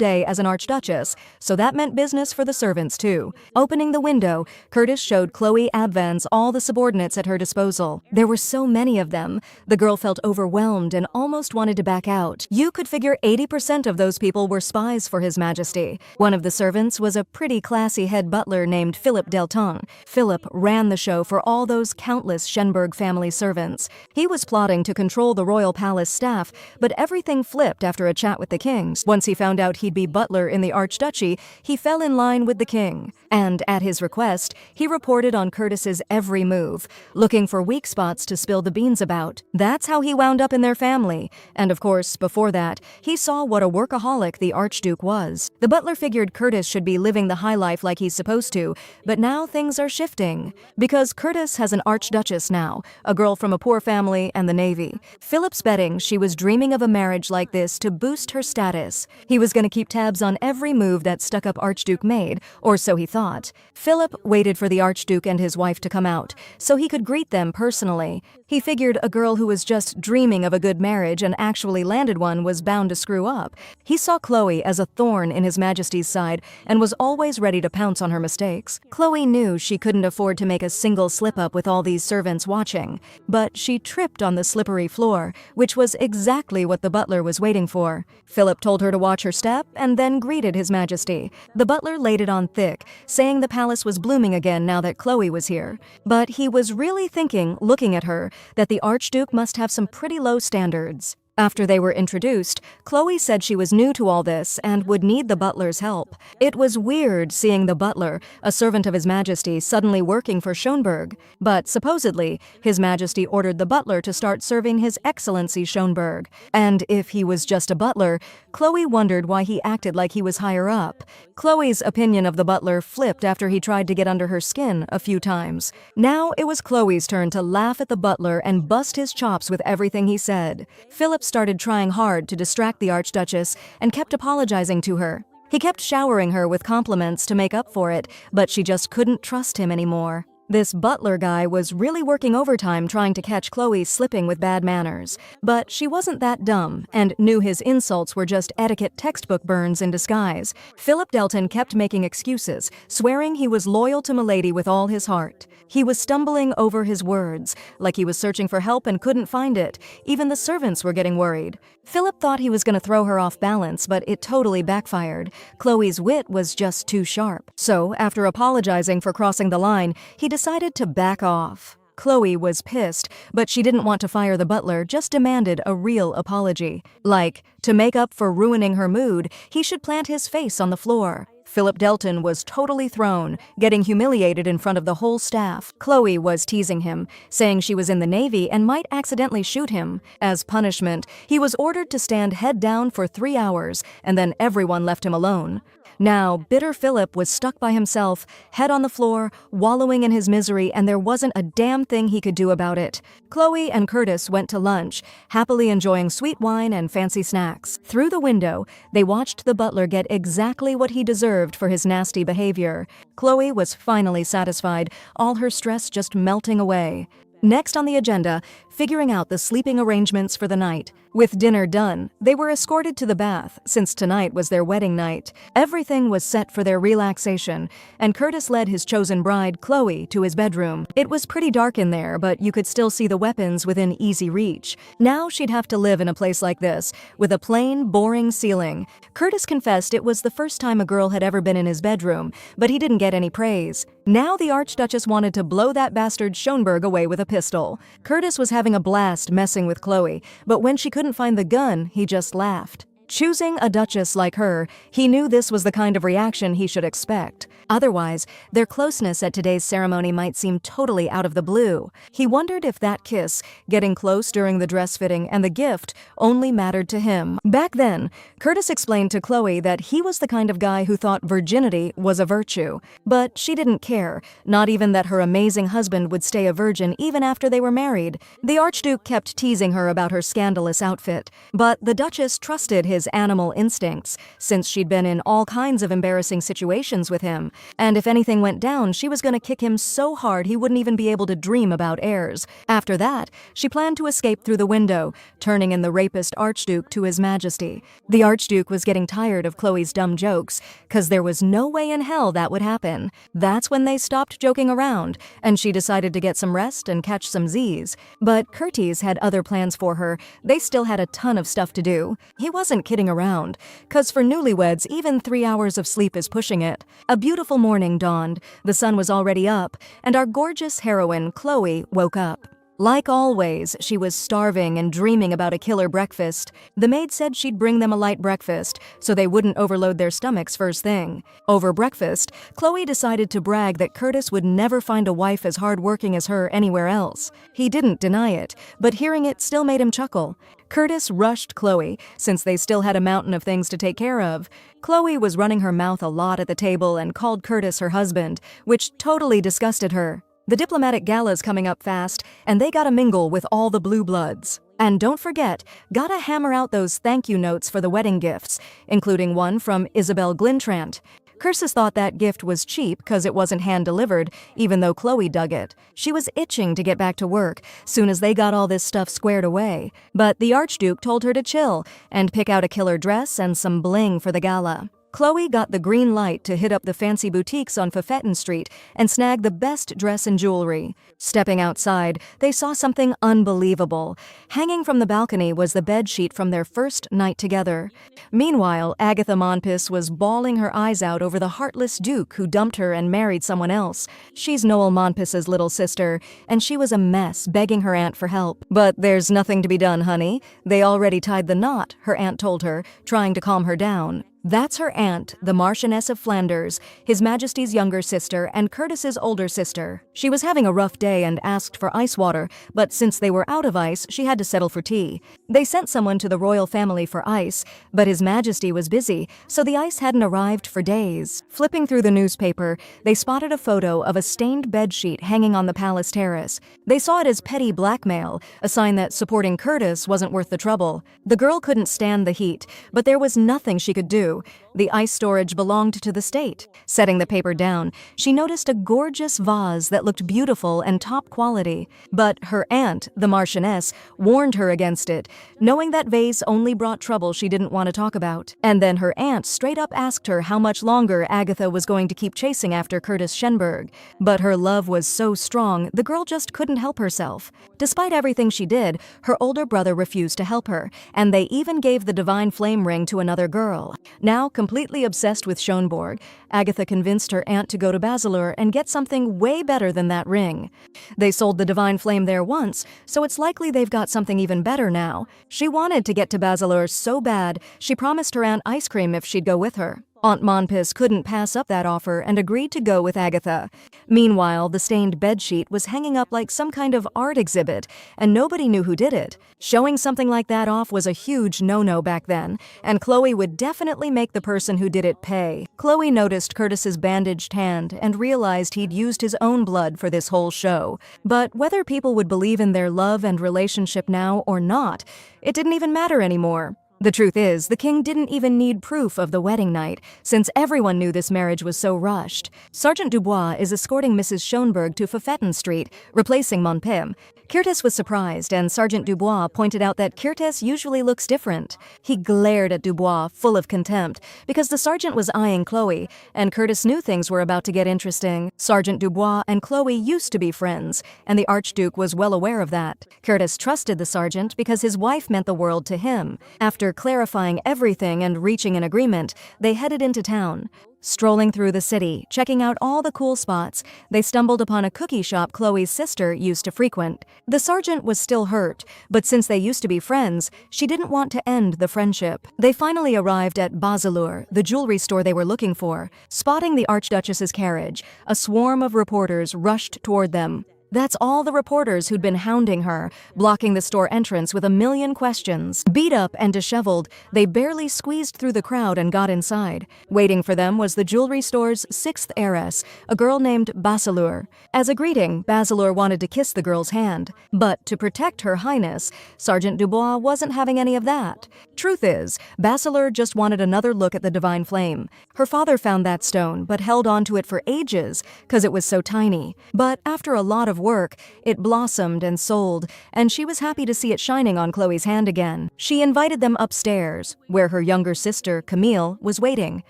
day as an archduchess, so that meant business for the servants too. Opening the window, Curtis showed Chloe Abvans all the subordinates at her disposal. There were so many of them. The girl felt overwhelmed and almost wanted to back out. You could figure 80% of those people were spies for His Majesty. One of the servants was a pretty classy head butler named Philip Delton. Philip ran the show for all those countless Shenberg family servants. He was plotting to control the royal palace staff, but everything flipped after a chat with the kings. Once he found out he'd be butler in the archduchy, he fell in line with the king. And at his request, he reported on Curtis's every move, looking for weak spots to spill the beans about. That's how he wound up in their family. And of course, before that, he saw what a workaholic the Archduke was. The butler figured Curtis should be living the high life like he's supposed to, but now things are shifting. Because Curtis has an archduchess now, a girl from a poor family and the Navy. Philip's betting she was dreaming of a marriage like this to boost her status. He was going to keep tabs on every move that stuck-up Archduke made, or so he thought. Philip waited for the Archduke and his wife to come out, so he could greet them personally. He figured a girl who was just dreaming of a good marriage and actually landed one was bound to screw up. He saw Chloe as a thorn in His Majesty's side and was always ready to pounce on her mistakes. Chloe knew she couldn't afford to make a single slip-up with all these servants watching, but she tripped on the slippery floor, which was exactly what the butler was waiting for. Philip told her to watch her step and then greeted His Majesty. The butler laid it on thick, saying the palace was blooming again now that Chloe was here. But he was really thinking, looking at her, that the Archduke must have some pretty low standards. After they were introduced, Chloe said she was new to all this and would need the butler's help. It was weird seeing the butler, a servant of His Majesty, suddenly working for Shenberg. But supposedly, His Majesty ordered the butler to start serving His Excellency Shenberg. And if he was just a butler, Chloe wondered why he acted like he was higher up. Chloe's opinion of the butler flipped after he tried to get under her skin a few times. Now it was Chloe's turn to laugh at the butler and bust his chops with everything he said. Philip started trying hard to distract the Archduchess and kept apologizing to her. He kept showering her with compliments to make up for it, but she just couldn't trust him anymore. This butler guy was really working overtime trying to catch Chloe slipping with bad manners. But she wasn't that dumb and knew his insults were just etiquette textbook burns in disguise. Philip Delton kept making excuses, swearing he was loyal to Milady with all his heart. He was stumbling over his words, like he was searching for help and couldn't find it. Even the servants were getting worried. Philip thought he was going to throw her off balance, but it totally backfired. Chloe's wit was just too sharp. So, after apologizing for crossing the line, he decided to back off. Chloe was pissed, but she didn't want to fire the butler, just demanded a real apology. Like, to make up for ruining her mood, he should plant his face on the floor. Philip Delton was totally thrown, getting humiliated in front of the whole staff. Chloe was teasing him, saying she was in the Navy and might accidentally shoot him. As punishment, he was ordered to stand head down for 3 hours, and then everyone left him alone. Now, bitter Philip was stuck by himself, head on the floor, wallowing in his misery, and there wasn't a damn thing he could do about it. Chloe and Curtis went to lunch, happily enjoying sweet wine and fancy snacks. Through the window, they watched the butler get exactly what he deserved for his nasty behavior. Chloe was finally satisfied, all her stress just melting away. Next on the agenda, figuring out the sleeping arrangements for the night. With dinner done, they were escorted to the bath, since tonight was their wedding night. Everything was set for their relaxation, and Curtis led his chosen bride, Chloe, to his bedroom. It was pretty dark in there, but you could still see the weapons within easy reach. Now she'd have to live in a place like this, with a plain, boring ceiling. Curtis confessed it was the first time a girl had ever been in his bedroom, but he didn't get any praise. Now the Archduchess wanted to blow that bastard Shenberg away with a pistol. Curtis was having a blast messing with Chloe, but when she couldn't find the gun, he just laughed. Choosing a duchess like her, he knew this was the kind of reaction he should expect. Otherwise, their closeness at today's ceremony might seem totally out of the blue. He wondered if that kiss, getting close during the dress fitting, and the gift only mattered to him. Back then, Curtis explained to Chloe that he was the kind of guy who thought virginity was a virtue. But she didn't care, not even that her amazing husband would stay a virgin even after they were married. The Archduke kept teasing her about her scandalous outfit, but the Duchess trusted his animal instincts, since she'd been in all kinds of embarrassing situations with him. And if anything went down, she was going to kick him so hard he wouldn't even be able to dream about heirs. After that, she planned to escape through the window, turning in the rapist Archduke to His Majesty. The Archduke was getting tired of Chloe's dumb jokes, cause there was no way in hell that would happen. That's when they stopped joking around, and she decided to get some rest and catch some Z's. But Curtis had other plans for her. They still had a ton of stuff to do. He wasn't kidding around, cause for newlyweds, even 3 hours of sleep is pushing it. A beautiful morning dawned, the sun was already up, and our gorgeous heroine, Chloe, woke up. Like always, she was starving and dreaming about a killer breakfast. The maid said she'd bring them a light breakfast, so they wouldn't overload their stomachs first thing. Over breakfast, Chloe decided to brag that Curtis would never find a wife as hardworking as her anywhere else. He didn't deny it, but hearing it still made him chuckle. Curtis rushed Chloe, since they still had a mountain of things to take care of. Chloe was running her mouth a lot at the table and called Curtis her husband, which totally disgusted her. The diplomatic gala's coming up fast, and they gotta mingle with all the blue bloods. And don't forget, gotta hammer out those thank you notes for the wedding gifts, including one from Isabel Glintrant. Curtis thought that gift was cheap cause it wasn't hand-delivered, even though Chloe dug it. She was itching to get back to work, soon as they got all this stuff squared away. But the Archduke told her to chill and pick out a killer dress and some bling for the gala. Chloe got the green light to hit up the fancy boutiques on Fafetin Street and snag the best dress and jewelry. Stepping outside, they saw something unbelievable. Hanging from the balcony was the bedsheet from their first night together. Meanwhile, Agatha Monpis was bawling her eyes out over the heartless Duke who dumped her and married someone else. She's Noel Monpis's little sister, and she was a mess, begging her aunt for help. But there's nothing to be done, honey. They already tied the knot, her aunt told her, trying to calm her down. That's her aunt, the Marchioness of Flanders, His Majesty's younger sister and Curtis's older sister. She was having a rough day and asked for ice water, but since they were out of ice, she had to settle for tea. They sent someone to the royal family for ice, but His Majesty was busy, so the ice hadn't arrived for days. Flipping through the newspaper, they spotted a photo of a stained bedsheet hanging on the palace terrace. They saw it as petty blackmail, a sign that supporting Curtis wasn't worth the trouble. The girl couldn't stand the heat, but there was nothing she could do. The ice storage belonged to the state. Setting the paper down, she noticed a gorgeous vase that looked beautiful and top quality. But her aunt, the Marchioness, warned her against it, knowing that vase only brought trouble she didn't want to talk about. And then her aunt straight up asked her how much longer Agatha was going to keep chasing after Curtis Shenberg. But her love was so strong, the girl just couldn't help herself. Despite everything she did, her older brother refused to help her, and they even gave the divine flame ring to another girl. Now, completely obsessed with Shenberg, Agatha convinced her aunt to go to Basileur and get something way better than that ring. They sold the divine flame there once, so it's likely they've got something even better now. She wanted to get to Basileur so bad, she promised her aunt ice cream if she'd go with her. Aunt Monpis couldn't pass up that offer and agreed to go with Agatha. Meanwhile, the stained bedsheet was hanging up like some kind of art exhibit, and nobody knew who did it. Showing something like that off was a huge no-no back then, and Chloe would definitely make the person who did it pay. Chloe noticed Curtis's bandaged hand and realized he'd used his own blood for this whole show. But whether people would believe in their love and relationship now or not, it didn't even matter anymore. The truth is, the king didn't even need proof of the wedding night, since everyone knew this marriage was so rushed. Sergeant Dubois is escorting Mrs. Schoenberg to Fafetten Street, replacing Monpim. Curtis was surprised, and Sergeant Dubois pointed out that Curtis usually looks different. He glared at Dubois, full of contempt, because the sergeant was eyeing Chloe, and Curtis knew things were about to get interesting. Sergeant Dubois and Chloe used to be friends, and the Archduke was well aware of that. Curtis trusted the sergeant because his wife meant the world to him. After clarifying everything and reaching an agreement, they headed into town. Strolling through the city, checking out all the cool spots, they stumbled upon a cookie shop Chloe's sister used to frequent. The sergeant was still hurt, but since they used to be friends, she didn't want to end the friendship. They finally arrived at Baselur, the jewelry store they were looking for. Spotting the Archduchess's carriage, a swarm of reporters rushed toward them. That's all the reporters who'd been hounding her, blocking the store entrance with a million questions. Beat up and disheveled, they barely squeezed through the crowd and got inside. Waiting for them was the jewelry store's sixth heiress, a girl named Baselur. As a greeting, Baselur wanted to kiss the girl's hand. But to protect Her Highness, Sergeant Dubois wasn't having any of that. Truth is, Baselur just wanted another look at the divine flame. Her father found that stone, but held on to it for ages, because it was so tiny. But after a lot of work, it blossomed and sold, and she was happy to see it shining on Chloe's hand again. She invited them upstairs, where her younger sister, Camille, was waiting.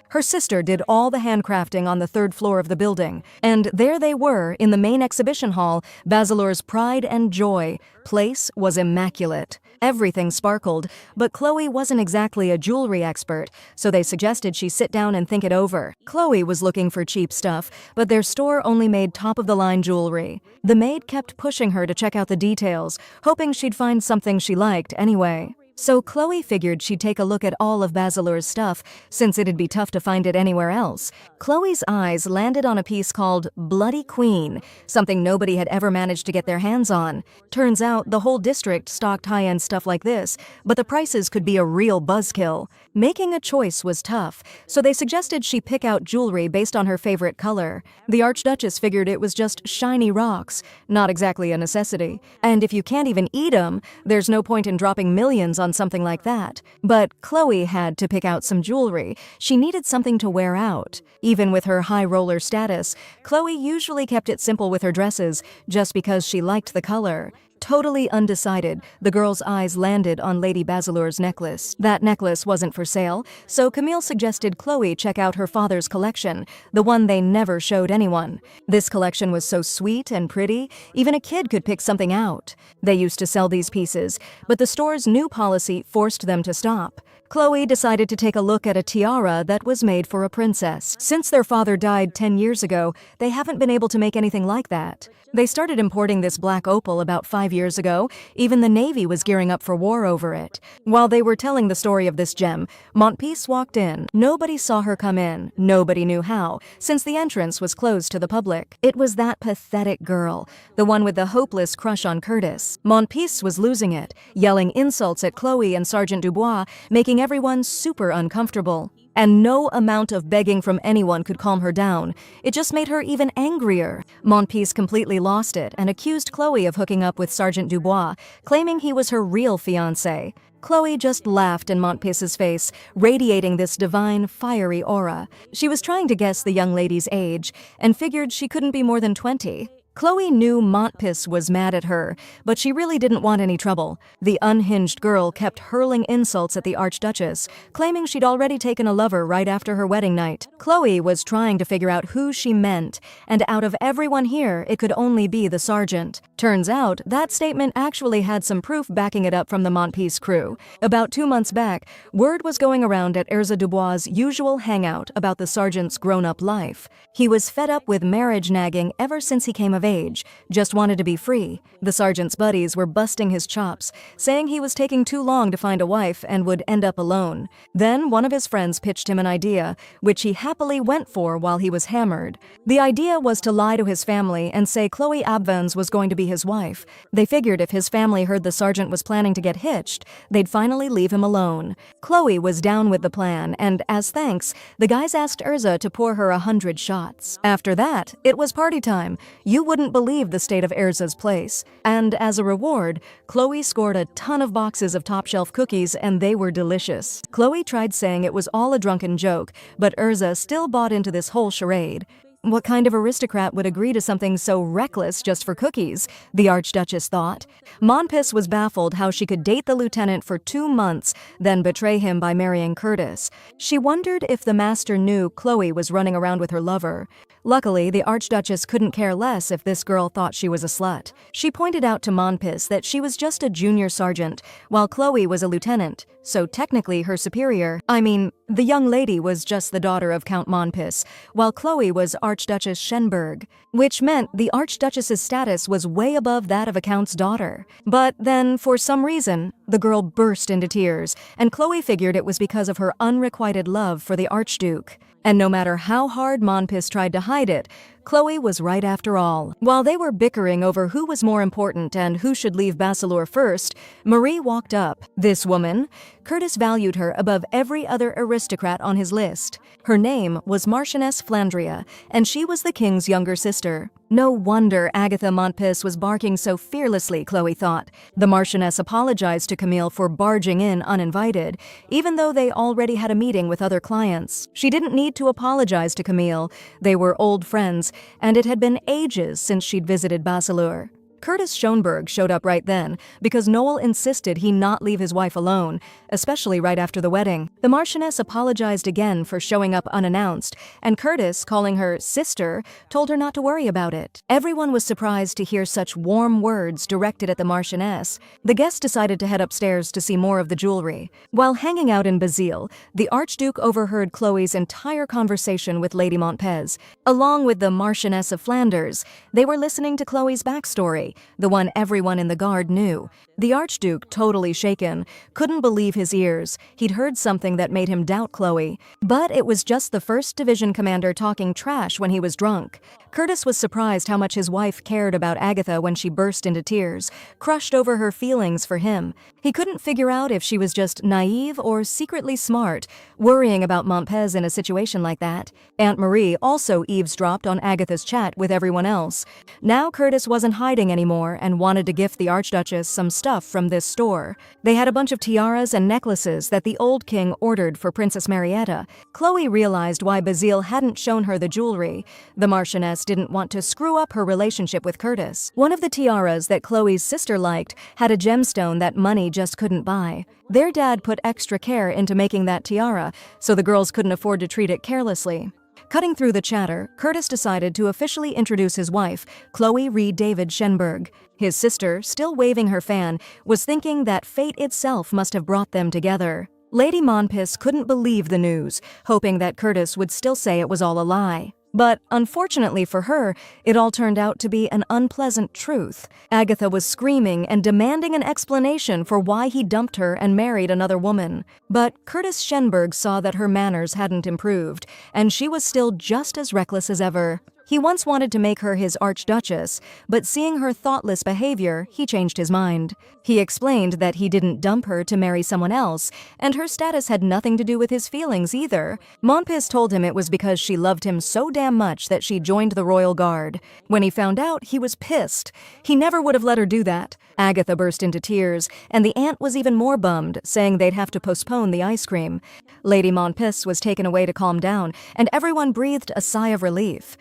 Her sister did all the handcrafting on the third floor of the building, and there they were in the main exhibition hall, Baselur's pride and joy. Place was immaculate. Everything sparkled, but Chloe wasn't exactly a jewelry expert, so they suggested she sit down and think it over. Chloe was looking for cheap stuff, but their store only made top-of-the-line jewelry. The maid kept pushing her to check out the details, hoping she'd find something she liked anyway. So Chloe figured she'd take a look at all of Baselur's stuff, since it'd be tough to find it anywhere else. Chloe's eyes landed on a piece called Bloody Queen, something nobody had ever managed to get their hands on. Turns out the whole district stocked high-end stuff like this, but the prices could be a real buzzkill. Making a choice was tough, so they suggested she pick out jewelry based on her favorite color. The Archduchess figured it was just shiny rocks, not exactly a necessity. And if you can't even eat 'em, there's no point in dropping millions on something like that. But Chloe had to pick out some jewelry. She needed something to wear out. Even with her high roller status, Chloe usually kept it simple with her dresses, just because she liked the color. Totally undecided, the girl's eyes landed on Lady Baselur's necklace. That necklace wasn't for sale, so Camille suggested Chloe check out her father's collection, the one they never showed anyone. This collection was so sweet and pretty, even a kid could pick something out. They used to sell these pieces, but the store's new policy forced them to stop. Chloe decided to take a look at a tiara that was made for a princess. Since their father died 10 years ago, they haven't been able to make anything like that. They started importing this black opal about 5 years ago. Even the Navy was gearing up for war over it. While they were telling the story of this gem, Montpis walked in. Nobody saw her come in. Nobody knew how, since the entrance was closed to the public. It was that pathetic girl, the one with the hopeless crush on Curtis. Montpis was losing it, yelling insults at Chloe and Sergeant Dubois, making everyone super uncomfortable. And no amount of begging from anyone could calm her down. It just made her even angrier. Montpis completely lost it and accused Chloe of hooking up with Sergeant Dubois, claiming he was her real fiancé. Chloe just laughed in Montpis's face, radiating this divine, fiery aura. She was trying to guess the young lady's age, and figured she couldn't be more than 20. Chloe knew Montpis was mad at her, but she really didn't want any trouble. The unhinged girl kept hurling insults at the Archduchess, claiming she'd already taken a lover right after her wedding night. Chloe was trying to figure out who she meant, and out of everyone here, it could only be the sergeant. Turns out, that statement actually had some proof backing it up from the Montpis crew. About 2 months back, word was going around at Erza Dubois' usual hangout about the sergeant's grown-up life. He was fed up with marriage nagging ever since he came of age, just wanted to be free. The sergeant's buddies were busting his chops, saying he was taking too long to find a wife and would end up alone. Then one of his friends pitched him an idea, which he happily went for while he was hammered. The idea was to lie to his family and say Chloe Abvans was going to be his wife. They figured if his family heard the sergeant was planning to get hitched, they'd finally leave him alone. Chloe was down with the plan, and as thanks, the guys asked Erza to pour her 100 shots. After that, it was party time. You wouldn't believe the state of Erza's place. And as a reward, Chloe scored a ton of boxes of top-shelf cookies, and they were delicious. Chloe tried saying it was all a drunken joke, but Erza still bought into this whole charade. What kind of aristocrat would agree to something so reckless just for cookies? The Archduchess thought. Monpis was baffled how she could date the lieutenant for 2 months, then betray him by marrying Curtis. She wondered if the master knew Chloe was running around with her lover. Luckily, the Archduchess couldn't care less if this girl thought she was a slut. She pointed out to Monpis that she was just a junior sergeant, while Chloe was a lieutenant, so technically her superior. The young lady was just the daughter of Count Monpis, while Chloe was Archduchess Shenberg, which meant the Archduchess's status was way above that of a count's daughter. But then, for some reason, the girl burst into tears, and Chloe figured it was because of her unrequited love for the Archduke. And no matter how hard Monpis tried to hide it, Chloe was right after all. While they were bickering over who was more important and who should leave Basileur first, Marie walked up. This woman, Curtis valued her above every other aristocrat on his list. Her name was Marchioness Flandria, and she was the king's younger sister. No wonder Agatha Monpis was barking so fearlessly, Chloe thought. The Marchioness apologized to Camille for barging in uninvited, even though they already had a meeting with other clients. She didn't need to apologize to Camille. They were old friends, and it had been ages since she'd visited Basileur. Curtis Shenberg showed up right then because Noel insisted he not leave his wife alone, especially right after the wedding. The Marchioness apologized again for showing up unannounced, and Curtis, calling her sister, told her not to worry about it. Everyone was surprised to hear such warm words directed at the Marchioness. The guests decided to head upstairs to see more of the jewelry. While hanging out in Basile, the Archduke overheard Chloe's entire conversation with Lady Montpez. Along with the Marchioness of Flanders, they were listening to Chloe's backstory, the one everyone in the guard knew. The Archduke, totally shaken, couldn't believe his ears. He'd heard something that made him doubt Chloe. But it was just the 1st Division commander talking trash when he was drunk. Curtis was surprised how much his wife cared about Agatha when she burst into tears, crushed over her feelings for him. He couldn't figure out if she was just naive or secretly smart, worrying about Montpez in a situation like that. Aunt Marie also eavesdropped on Agatha's chat with everyone else. Now Curtis wasn't hiding anymore and wanted to gift the Archduchess some stuff from this store. They had a bunch of tiaras and necklaces that the old king ordered for Princess Marietta. Chloe realized why Basile hadn't shown her the jewelry. The Marchioness didn't want to screw up her relationship with Curtis. One of the tiaras that Chloe's sister liked had a gemstone that money just couldn't buy. Their dad put extra care into making that tiara, so the girls couldn't afford to treat it carelessly. Cutting through the chatter, Curtis decided to officially introduce his wife, Chloe Reed David Shenberg. His sister, still waving her fan, was thinking that fate itself must have brought them together. Lady Monpis couldn't believe the news, hoping that Curtis would still say it was all a lie. But unfortunately for her, it all turned out to be an unpleasant truth. Agatha was screaming and demanding an explanation for why he dumped her and married another woman. But Curtis Shenberg saw that her manners hadn't improved, and she was still just as reckless as ever. He once wanted to make her his Archduchess, but seeing her thoughtless behavior, he changed his mind. He explained that he didn't dump her to marry someone else, and her status had nothing to do with his feelings either. Monpis told him it was because she loved him so damn much that she joined the Royal Guard. When he found out, he was pissed. He never would have let her do that. Agatha burst into tears, and the aunt was even more bummed, saying they'd have to postpone the ice cream. Lady Monpis was taken away to calm down, and everyone breathed a sigh of relief.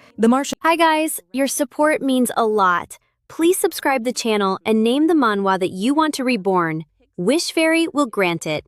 Hi guys, your support means a lot. Please subscribe the channel and name the manhwa that you want to reborn. Wish Fairy will grant it.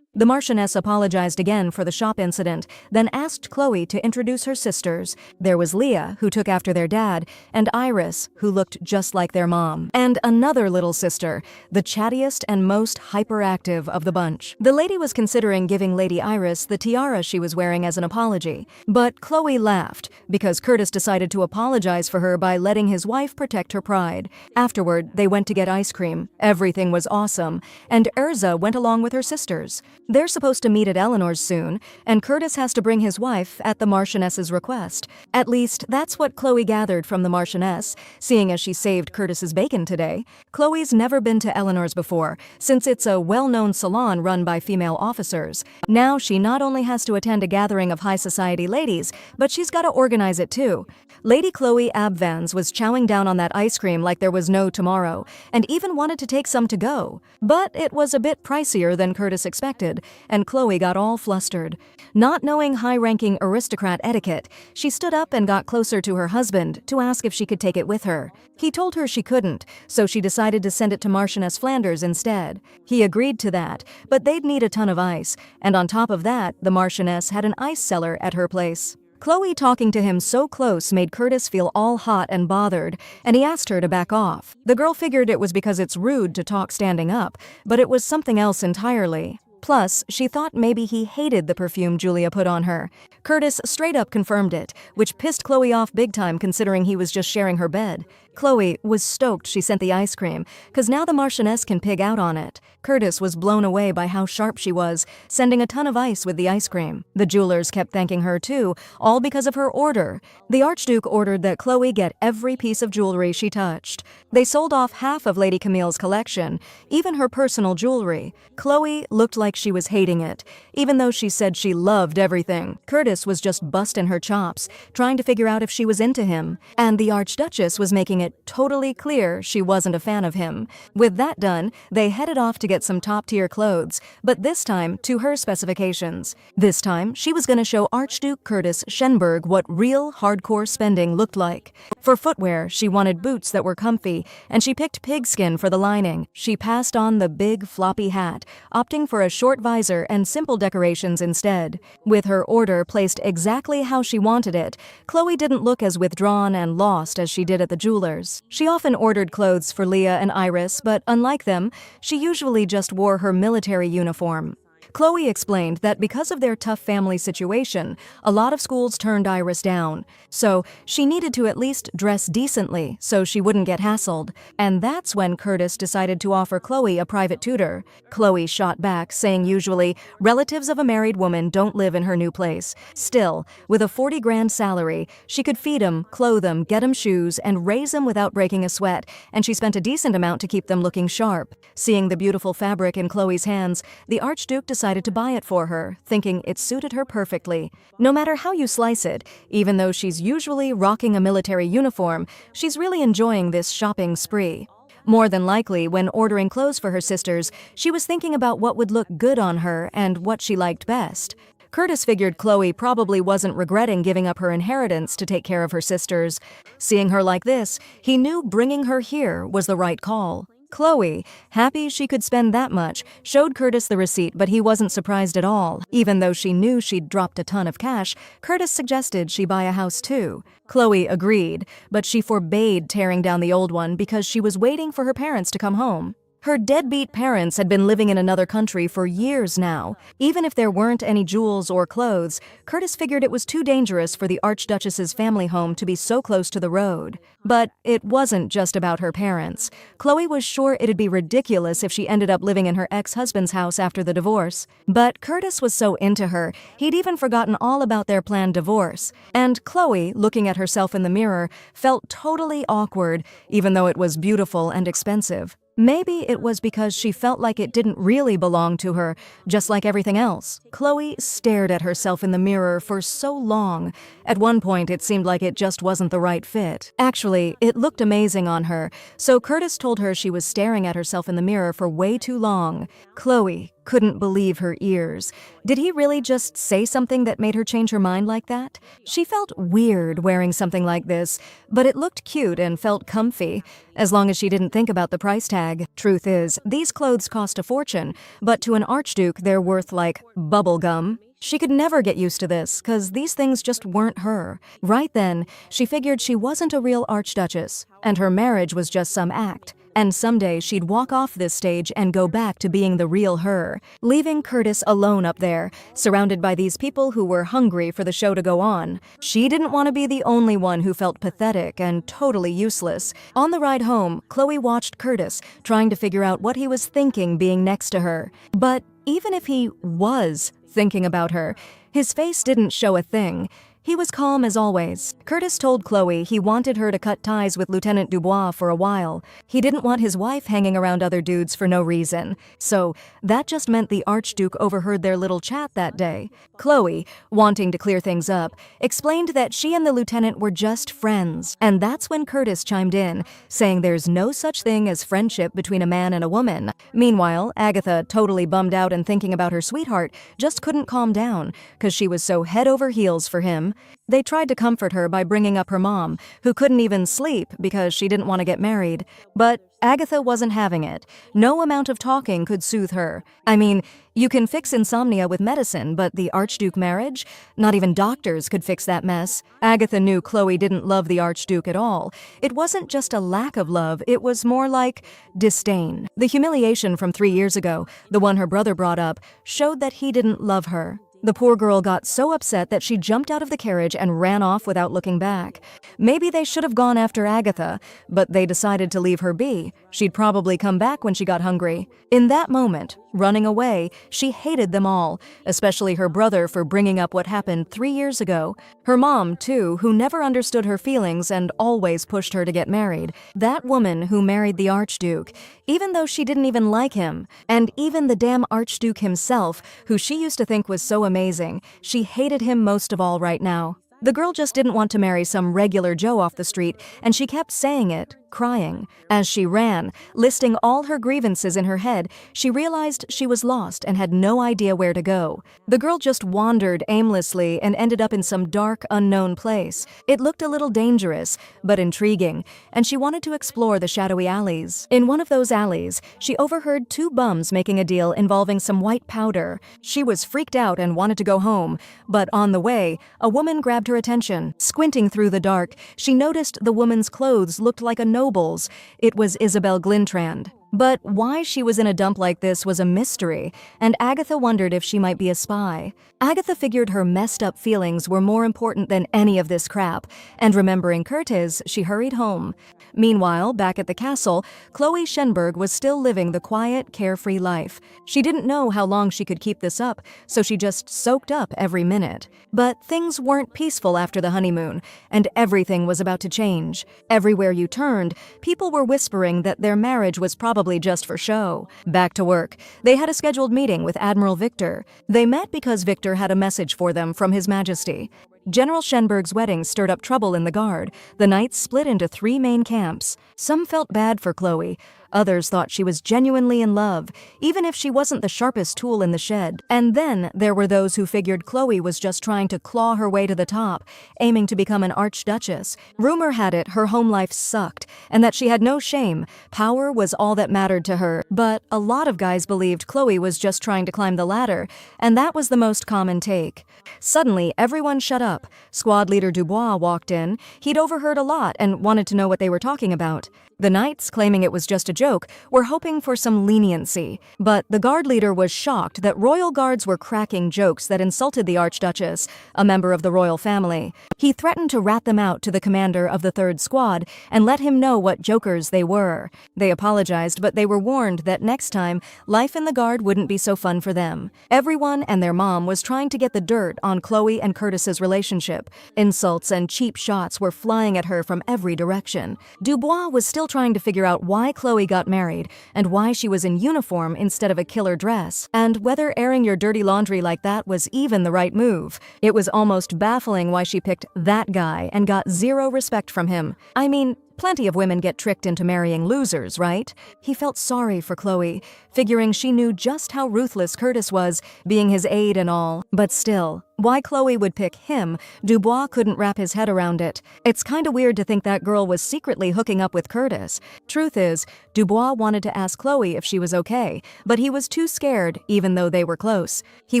The Marchioness apologized again for the shop incident, then asked Chloe to introduce her sisters. There was Leah, who took after their dad, and Iris, who looked just like their mom. And another little sister, the chattiest and most hyperactive of the bunch. The lady was considering giving Lady Iris the tiara she was wearing as an apology. But Chloe laughed, because Curtis decided to apologize for her by letting his wife protect her pride. Afterward, they went to get ice cream. Everything was awesome, and Erza went along with her sisters. They're supposed to meet at Eleanor's soon, and Curtis has to bring his wife at the Marchioness's request. At least, that's what Chloe gathered from the Marchioness, seeing as she saved Curtis's bacon today. Chloe's never been to Eleanor's before, since it's a well-known salon run by female officers. Now she not only has to attend a gathering of high society ladies, but she's got to organize it too. Lady Chloe Abvans was chowing down on that ice cream like there was no tomorrow, and even wanted to take some to go. But it was a bit pricier than Curtis expected, and Chloe got all flustered. Not knowing high-ranking aristocrat etiquette, she stood up and got closer to her husband to ask if she could take it with her. He told her she couldn't, so she decided to send it to Marchioness Flanders instead. He agreed to that, but they'd need a ton of ice, and on top of that, the Marchioness had an ice cellar at her place. Chloe talking to him so close made Curtis feel all hot and bothered, and he asked her to back off. The girl figured it was because it's rude to talk standing up, but it was something else entirely. Plus, she thought maybe he hated the perfume Julia put on her. Curtis straight up confirmed it, which pissed Chloe off big time considering he was just sharing her bed. Chloe was stoked she sent the ice cream, cause now the Marchioness can pig out on it. Curtis was blown away by how sharp she was, sending a ton of ice with the ice cream. The jewelers kept thanking her too, all because of her order. The Archduke ordered that Chloe get every piece of jewelry she touched. They sold off half of Lady Camille's collection, even her personal jewelry. Chloe looked like she was hating it, even though she said she loved everything. Curtis was just busting her chops, trying to figure out if she was into him, and the Archduchess was making it totally clear she wasn't a fan of him. With that done, they headed off to get some top-tier clothes, but this time to her specifications. This time, she was going to show Archduke Curtis Shenberg what real hardcore spending looked like. For footwear, she wanted boots that were comfy, and she picked pigskin for the lining. She passed on the big floppy hat, opting for a short visor and simple decorations instead. With her order placed exactly how she wanted it, Chloe didn't look as withdrawn and lost as she did at the jeweler's. She often ordered clothes for Leah and Iris, but unlike them, she usually just wore her military uniform. Chloe explained that because of their tough family situation, a lot of schools turned Iris down, so she needed to at least dress decently so she wouldn't get hassled, and that's when Curtis decided to offer Chloe a private tutor. Chloe shot back, saying usually, relatives of a married woman don't live in her new place. Still, with a 40 grand salary, she could feed them, clothe them, get them shoes, and raise them without breaking a sweat, and she spent a decent amount to keep them looking sharp. Seeing the beautiful fabric in Chloe's hands, the Archduke decided to buy it for her, thinking it suited her perfectly. No matter how you slice it, even though she's usually rocking a military uniform, she's really enjoying this shopping spree. More than likely, when ordering clothes for her sisters, she was thinking about what would look good on her and what she liked best. Curtis figured Chloe probably wasn't regretting giving up her inheritance to take care of her sisters. Seeing her like this, he knew bringing her here was the right call. Chloe, happy she could spend that much, showed Curtis the receipt, but he wasn't surprised at all. Even though she knew she'd dropped a ton of cash, Curtis suggested she buy a house too. Chloe agreed, but she forbade tearing down the old one because she was waiting for her parents to come home. Her deadbeat parents had been living in another country for years now. Even if there weren't any jewels or clothes, Curtis figured it was too dangerous for the Archduchess's family home to be so close to the road. But it wasn't just about her parents. Chloe was sure it'd be ridiculous if she ended up living in her ex-husband's house after the divorce. But Curtis was so into her, he'd even forgotten all about their planned divorce. And Chloe, looking at herself in the mirror, felt totally awkward, even though it was beautiful and expensive. Maybe it was because she felt like it didn't really belong to her, just like everything else. Chloe stared at herself in the mirror for so long. At one point, it seemed like it just wasn't the right fit. Actually, it looked amazing on her, so Curtis told her she was staring at herself in the mirror for way too long. Chloe couldn't believe her ears. Did he really just say something that made her change her mind like that? She felt weird wearing something like this, but it looked cute and felt comfy, as long as she didn't think about the price tag. Truth is, these clothes cost a fortune, but to an archduke they're worth like bubble gum. She could never get used to this, cause these things just weren't her. Right then, she figured she wasn't a real archduchess, and her marriage was just some act. And someday she'd walk off this stage and go back to being the real her, leaving Curtis alone up there, surrounded by these people who were hungry for the show to go on. She didn't want to be the only one who felt pathetic and totally useless. On the ride home, Chloe watched Curtis, trying to figure out what he was thinking being next to her. But even if he was thinking about her, his face didn't show a thing. He was calm as always. Curtis told Chloe he wanted her to cut ties with Lieutenant Dubois for a while. He didn't want his wife hanging around other dudes for no reason. So that just meant the Archduke overheard their little chat that day. Chloe, wanting to clear things up, explained that she and the lieutenant were just friends. And that's when Curtis chimed in, saying there's no such thing as friendship between a man and a woman. Meanwhile, Agatha, totally bummed out and thinking about her sweetheart, just couldn't calm down, because she was so head over heels for him. They tried to comfort her by bringing up her mom, who couldn't even sleep because she didn't want to get married. But Agatha wasn't having it. No amount of talking could soothe her. I mean, you can fix insomnia with medicine, but the Archduke marriage? Not even doctors could fix that mess. Agatha knew Chloe didn't love the Archduke at all. It wasn't just a lack of love, it was more like disdain. The humiliation from 3 years ago, the one her brother brought up, showed that he didn't love her. The poor girl got so upset that she jumped out of the carriage and ran off without looking back. Maybe they should have gone after Agatha, but they decided to leave her be. She'd probably come back when she got hungry. In that moment, running away, she hated them all, especially her brother for bringing up what happened 3 years ago. Her mom, too, who never understood her feelings and always pushed her to get married. That woman who married the Archduke, even though she didn't even like him. And even the damn Archduke himself, who she used to think was so amazing, she hated him most of all right now. The girl just didn't want to marry some regular Joe off the street, and she kept saying it, crying. As she ran, listing all her grievances in her head, she realized she was lost and had no idea where to go. The girl just wandered aimlessly and ended up in some dark, unknown place. It looked a little dangerous, but intriguing, and she wanted to explore the shadowy alleys. In one of those alleys, she overheard 2 bums making a deal involving some white powder. She was freaked out and wanted to go home, but on the way, a woman grabbed her attention. Squinting through the dark, she noticed the woman's clothes looked like a noble's. It was Isabel Glintrand. But why she was in a dump like this was a mystery, and Agatha wondered if she might be a spy. Agatha figured her messed up feelings were more important than any of this crap, and remembering Curtis, she hurried home. Meanwhile, back at the castle, Chloe Shenberg was still living the quiet, carefree life. She didn't know how long she could keep this up, so she just soaked up every minute. But things weren't peaceful after the honeymoon, and everything was about to change. Everywhere you turned, people were whispering that their marriage was probably just for show. Back to work. They had a scheduled meeting with Admiral Victor. They met because Victor had a message for them from His Majesty. General Shenberg's wedding stirred up trouble in the Guard. The knights split into 3 main camps. Some felt bad for Chloe. Others thought she was genuinely in love, even if she wasn't the sharpest tool in the shed. And then there were those who figured Chloe was just trying to claw her way to the top, aiming to become an archduchess. Rumor had it her home life sucked, and that she had no shame. Power was all that mattered to her. But a lot of guys believed Chloe was just trying to climb the ladder, and that was the most common take. Suddenly, everyone shut up. Squad leader Dubois walked in. He'd overheard a lot and wanted to know what they were talking about. The knights, claiming it was just a joke, were hoping for some leniency. But the guard leader was shocked that royal guards were cracking jokes that insulted the Archduchess, a member of the royal family. He threatened to rat them out to the commander of the 3rd Squad and let him know what jokers they were. They apologized, but they were warned that next time, life in the guard wouldn't be so fun for them. Everyone and their mom was trying to get the dirt on Chloe and Curtis's relationship. Insults and cheap shots were flying at her from every direction. Dubois was still trying to figure out why Chloe got married and why she was in uniform instead of a killer dress, and whether airing your dirty laundry like that was even the right move. It was almost baffling why she picked that guy and got 0 respect from him. I mean, plenty of women get tricked into marrying losers, right? He felt sorry for Chloe, figuring she knew just how ruthless Curtis was, being his aide and all. But still, why Chloe would pick him, Dubois couldn't wrap his head around it. It's kinda weird to think that girl was secretly hooking up with Curtis. Truth is, Dubois wanted to ask Chloe if she was okay, but he was too scared, even though they were close. He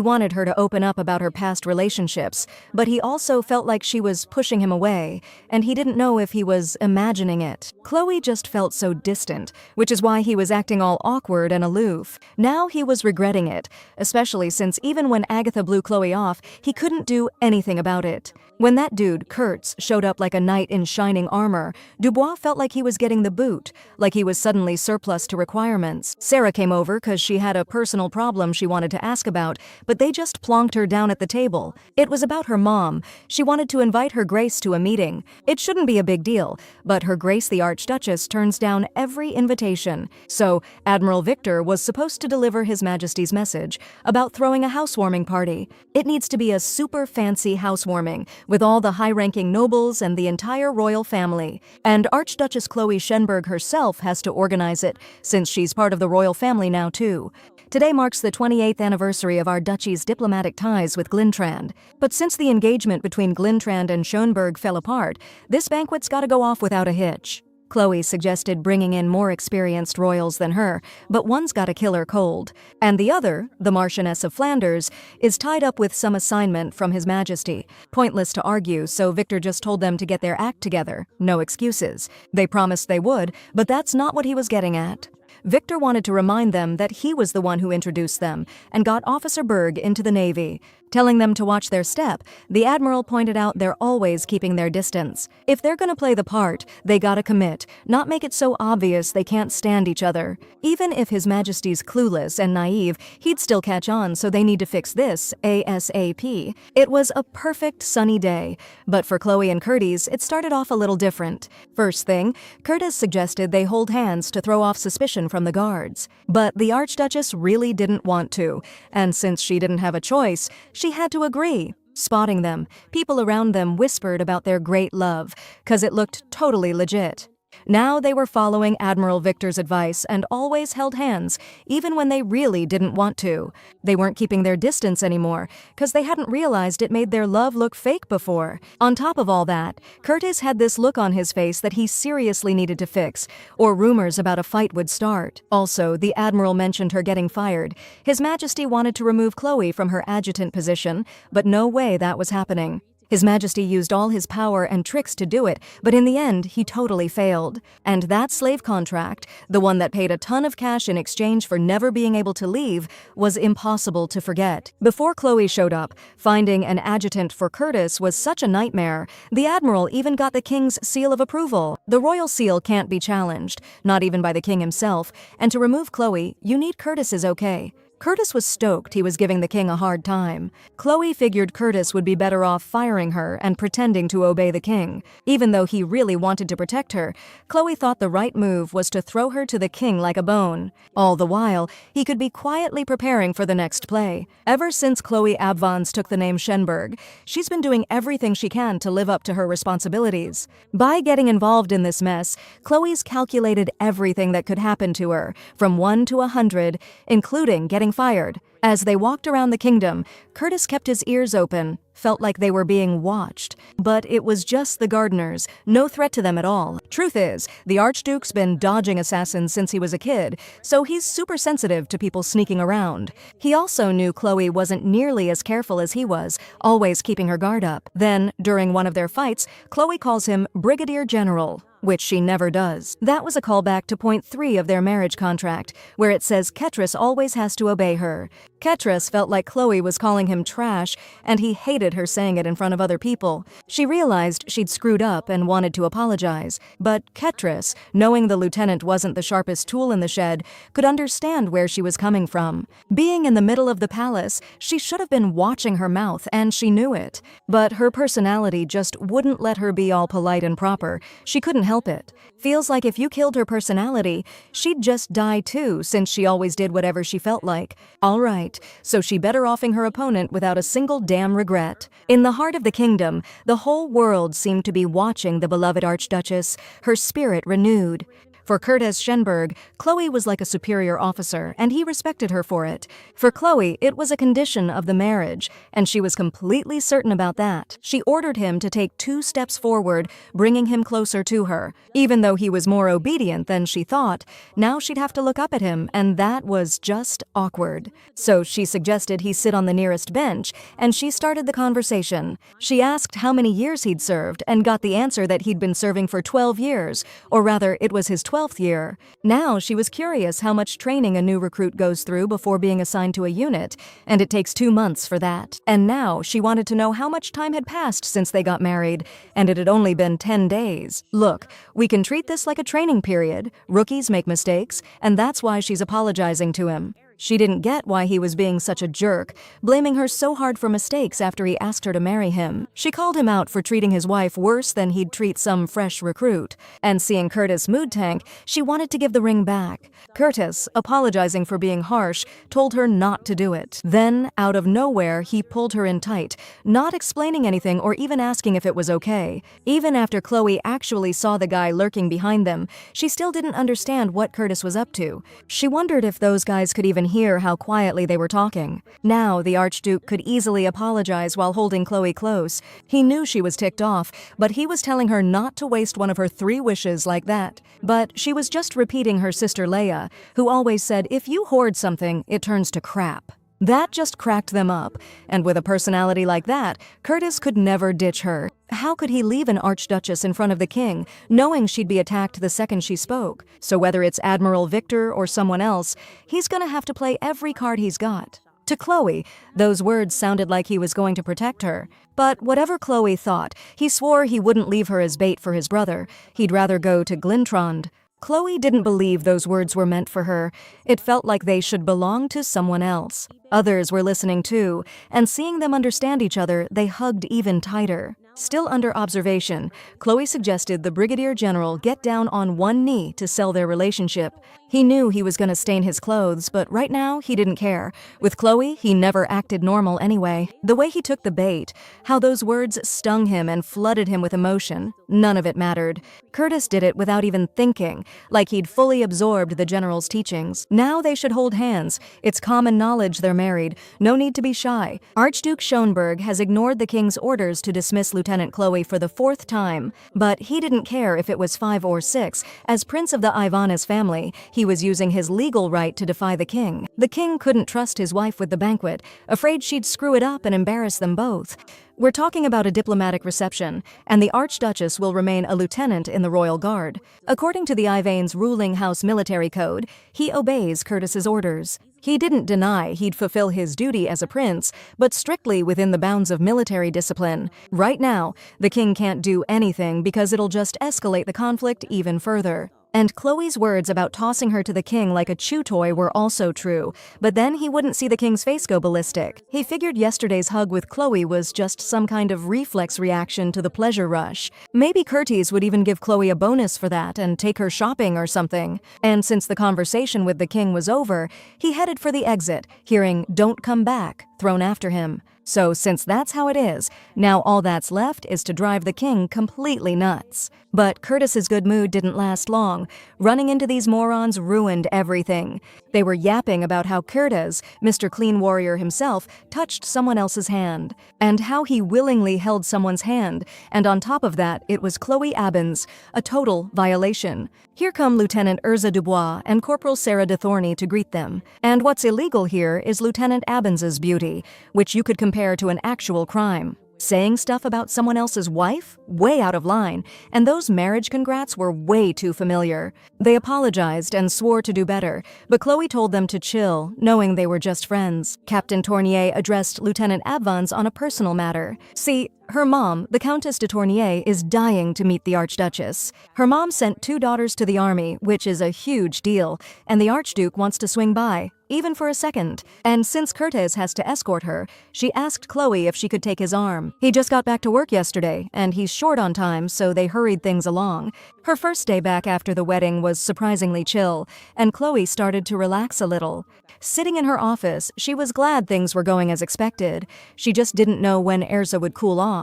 wanted her to open up about her past relationships, but he also felt like she was pushing him away, and he didn't know if he was imagining it. Chloe just felt so distant, which is why he was acting all awkward and aloof. Now he was regretting it, especially since even when Agatha blew Chloe off, he couldn't do anything about it. When that dude, Kurtz, showed up like a knight in shining armor, Dubois felt like he was getting the boot, like he was suddenly surplus to requirements. Sarah came over because she had a personal problem she wanted to ask about, but they just plonked her down at the table. It was about her mom. She wanted to invite Her Grace to a meeting. It shouldn't be a big deal, but Her Grace the Archduchess turns down every invitation. So Admiral Victor was supposed to deliver His Majesty's message about throwing a housewarming party. It needs to be a super fancy housewarming, with all the high-ranking nobles and the entire royal family. And Archduchess Chloe Shenberg herself has to organize it, since she's part of the royal family now too. Today marks the 28th anniversary of our duchy's diplomatic ties with Glintrand. But since the engagement between Glintrand and Schönberg fell apart, this banquet's gotta go off without a hitch. Chloe suggested bringing in more experienced royals than her, but one's got a killer cold. And the other, the Marchioness of Flanders, is tied up with some assignment from His Majesty. Pointless to argue, so Victor just told them to get their act together. No excuses. They promised they would, but that's not what he was getting at. Victor wanted to remind them that he was the one who introduced them and got Officer Berg into the Navy. Telling them to watch their step, the Admiral pointed out they're always keeping their distance. If they're gonna play the part, they gotta commit, not make it so obvious they can't stand each other. Even if His Majesty's clueless and naive, he'd still catch on, so they need to fix this ASAP. It was a perfect sunny day, but for Chloe and Curtis, it started off a little different. First thing, Curtis suggested they hold hands to throw off suspicion from the guards. But the Archduchess really didn't want to, and since she didn't have a choice, she had to agree. Spotting them, people around them whispered about their great love, 'cause it looked totally legit. Now they were following Admiral Victor's advice and always held hands, even when they really didn't want to. They weren't keeping their distance anymore, 'cause they hadn't realized it made their love look fake before. On top of all that, Curtis had this look on his face that he seriously needed to fix, or rumors about a fight would start. Also, the Admiral mentioned her getting fired. His Majesty wanted to remove Chloe from her adjutant position, but no way that was happening. His Majesty used all his power and tricks to do it, but in the end, he totally failed. And that slave contract, the one that paid a ton of cash in exchange for never being able to leave, was impossible to forget. Before Chloe showed up, finding an adjutant for Curtis was such a nightmare. The Admiral even got the King's seal of approval. The royal seal can't be challenged, not even by the King himself, and to remove Chloe, you need Curtis's okay. Curtis was stoked he was giving the King a hard time. Chloe figured Curtis would be better off firing her and pretending to obey the King. Even though he really wanted to protect her, Chloe thought the right move was to throw her to the King like a bone. All the while, he could be quietly preparing for the next play. Ever since Chloe Abvans took the name Shenberg, she's been doing everything she can to live up to her responsibilities. By getting involved in this mess, Chloe's calculated everything that could happen to her, from 1 to 100, including getting fired. As they walked around the kingdom, Curtis kept his ears open, felt like they were being watched. But it was just the gardeners, no threat to them at all. Truth is, the Archduke's been dodging assassins since he was a kid, so he's super sensitive to people sneaking around. He also knew Chloe wasn't nearly as careful as he was, always keeping her guard up. Then, during one of their fights, Chloe calls him Brigadier General, which she never does. That was a callback to point 3 of their marriage contract, where it says Ketris always has to obey her. Ketris felt like Chloe was calling him trash, and he hated her saying it in front of other people. She realized she'd screwed up and wanted to apologize, but Ketris, knowing the lieutenant wasn't the sharpest tool in the shed, could understand where she was coming from. Being in the middle of the palace, she should have been watching her mouth, and she knew it. But her personality just wouldn't let her be all polite and proper. She couldn't help it. Feels like if you killed her personality, she'd just die too, since she always did whatever she felt like. All right, so she better offing her opponent without a single damn regret. In the heart of the kingdom, the whole world seemed to be watching the beloved Archduchess, her spirit renewed. For Curtis Shenberg, Chloe was like a superior officer, and he respected her for it. For Chloe, it was a condition of the marriage, and she was completely certain about that. She ordered him to take 2 steps forward, bringing him closer to her. Even though he was more obedient than she thought, now she'd have to look up at him, and that was just awkward. So she suggested he sit on the nearest bench, and she started the conversation. She asked how many years he'd served, and got the answer that he'd been serving for 12 years, or rather, it was his 12th year. Now she was curious how much training a new recruit goes through before being assigned to a unit, and it takes 2 months for that. And now she wanted to know how much time had passed since they got married, and it had only been 10 days. Look, we can treat this like a training period. Rookies make mistakes, and that's why she's apologizing to him. She didn't get why he was being such a jerk, blaming her so hard for mistakes after he asked her to marry him. She called him out for treating his wife worse than he'd treat some fresh recruit. And seeing Curtis mood tank, she wanted to give the ring back. Curtis, apologizing for being harsh, told her not to do it. Then, out of nowhere, he pulled her in tight, not explaining anything or even asking if it was okay. Even after Chloe actually saw the guy lurking behind them, she still didn't understand what Curtis was up to. She wondered if those guys could even hear how quietly they were talking. Now, the Archduke could easily apologize while holding Chloe close. He knew she was ticked off, but he was telling her not to waste one of her 3 wishes like that. But she was just repeating her sister Leia, who always said if you hoard something, it turns to crap. That just cracked them up, and with a personality like that, Curtis could never ditch her. How could he leave an archduchess in front of the king, knowing she'd be attacked the second she spoke? So whether it's Admiral Victor or someone else, he's gonna have to play every card he's got. To Chloe, those words sounded like he was going to protect her. But whatever Chloe thought, he swore he wouldn't leave her as bait for his brother. He'd rather go to Glintrond. Chloe didn't believe those words were meant for her. It felt like they should belong to someone else. Others were listening too, and seeing them understand each other, they hugged even tighter. Still under observation, Chloe suggested the Brigadier General get down on one knee to sell their relationship. He knew he was going to stain his clothes, but right now he didn't care. With Chloe, he never acted normal anyway. The way he took the bait, how those words stung him and flooded him with emotion, none of it mattered. Curtis did it without even thinking, like he'd fully absorbed the general's teachings. Now they should hold hands. It's common knowledge they're married. No need to be shy. Archduke Shenberg has ignored the king's orders to dismiss Lieutenant Chloe for the 4th time, but he didn't care if it was 5 or 6. As prince of the Ivanis family, he was using his legal right to defy the king. The king couldn't trust his wife with the banquet, afraid she'd screw it up and embarrass them both. We're talking about a diplomatic reception, and the Archduchess will remain a lieutenant in the Royal Guard. According to the Ivane's ruling house military code, he obeys Curtis's orders. He didn't deny he'd fulfill his duty as a prince, but strictly within the bounds of military discipline. Right now, the king can't do anything because it'll just escalate the conflict even further. And Chloe's words about tossing her to the king like a chew toy were also true, but then he wouldn't see the king's face go ballistic. He figured yesterday's hug with Chloe was just some kind of reflex reaction to the pleasure rush. Maybe Curtis would even give Chloe a bonus for that and take her shopping or something. And since the conversation with the king was over, he headed for the exit, hearing "Don't come back" thrown after him. So since that's how it is, now all that's left is to drive the king completely nuts. But Curtis's good mood didn't last long. Running into these morons ruined everything. They were yapping about how Curtis, Mr. Clean Warrior himself, touched someone else's hand, and how he willingly held someone's hand, and on top of that, it was Chloe Abbins, a total violation. Here come Lieutenant Urza Dubois and Corporal Sarah de Thorny to greet them. And what's illegal here is Lieutenant Abbins's beauty, which you could compare to an actual crime. Saying stuff about someone else's wife? Way out of line, and those marriage congrats were way too familiar. They apologized and swore to do better, but Chloe told them to chill, knowing they were just friends. Captain Tournier addressed Lieutenant Abvans on a personal matter. See, her mom, the Countess de Tournier, is dying to meet the Archduchess. Her mom sent 2 daughters to the army, which is a huge deal, and the Archduke wants to swing by, even for a second. And since Curtis has to escort her, she asked Chloe if she could take his arm. He just got back to work yesterday, and he's short on time, so they hurried things along. Her first day back after the wedding was surprisingly chill, and Chloe started to relax a little. Sitting in her office, she was glad things were going as expected. She just didn't know when Erza would cool off.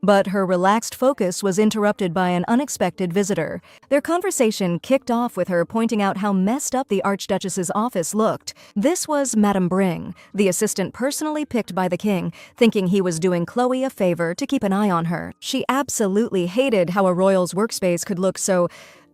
But her relaxed focus was interrupted by an unexpected visitor. Their conversation kicked off with her pointing out how messed up the Archduchess's office looked. This was Madame Bring, the assistant personally picked by the king, thinking he was doing Chloe a favor to keep an eye on her. She absolutely hated how a royal's workspace could look so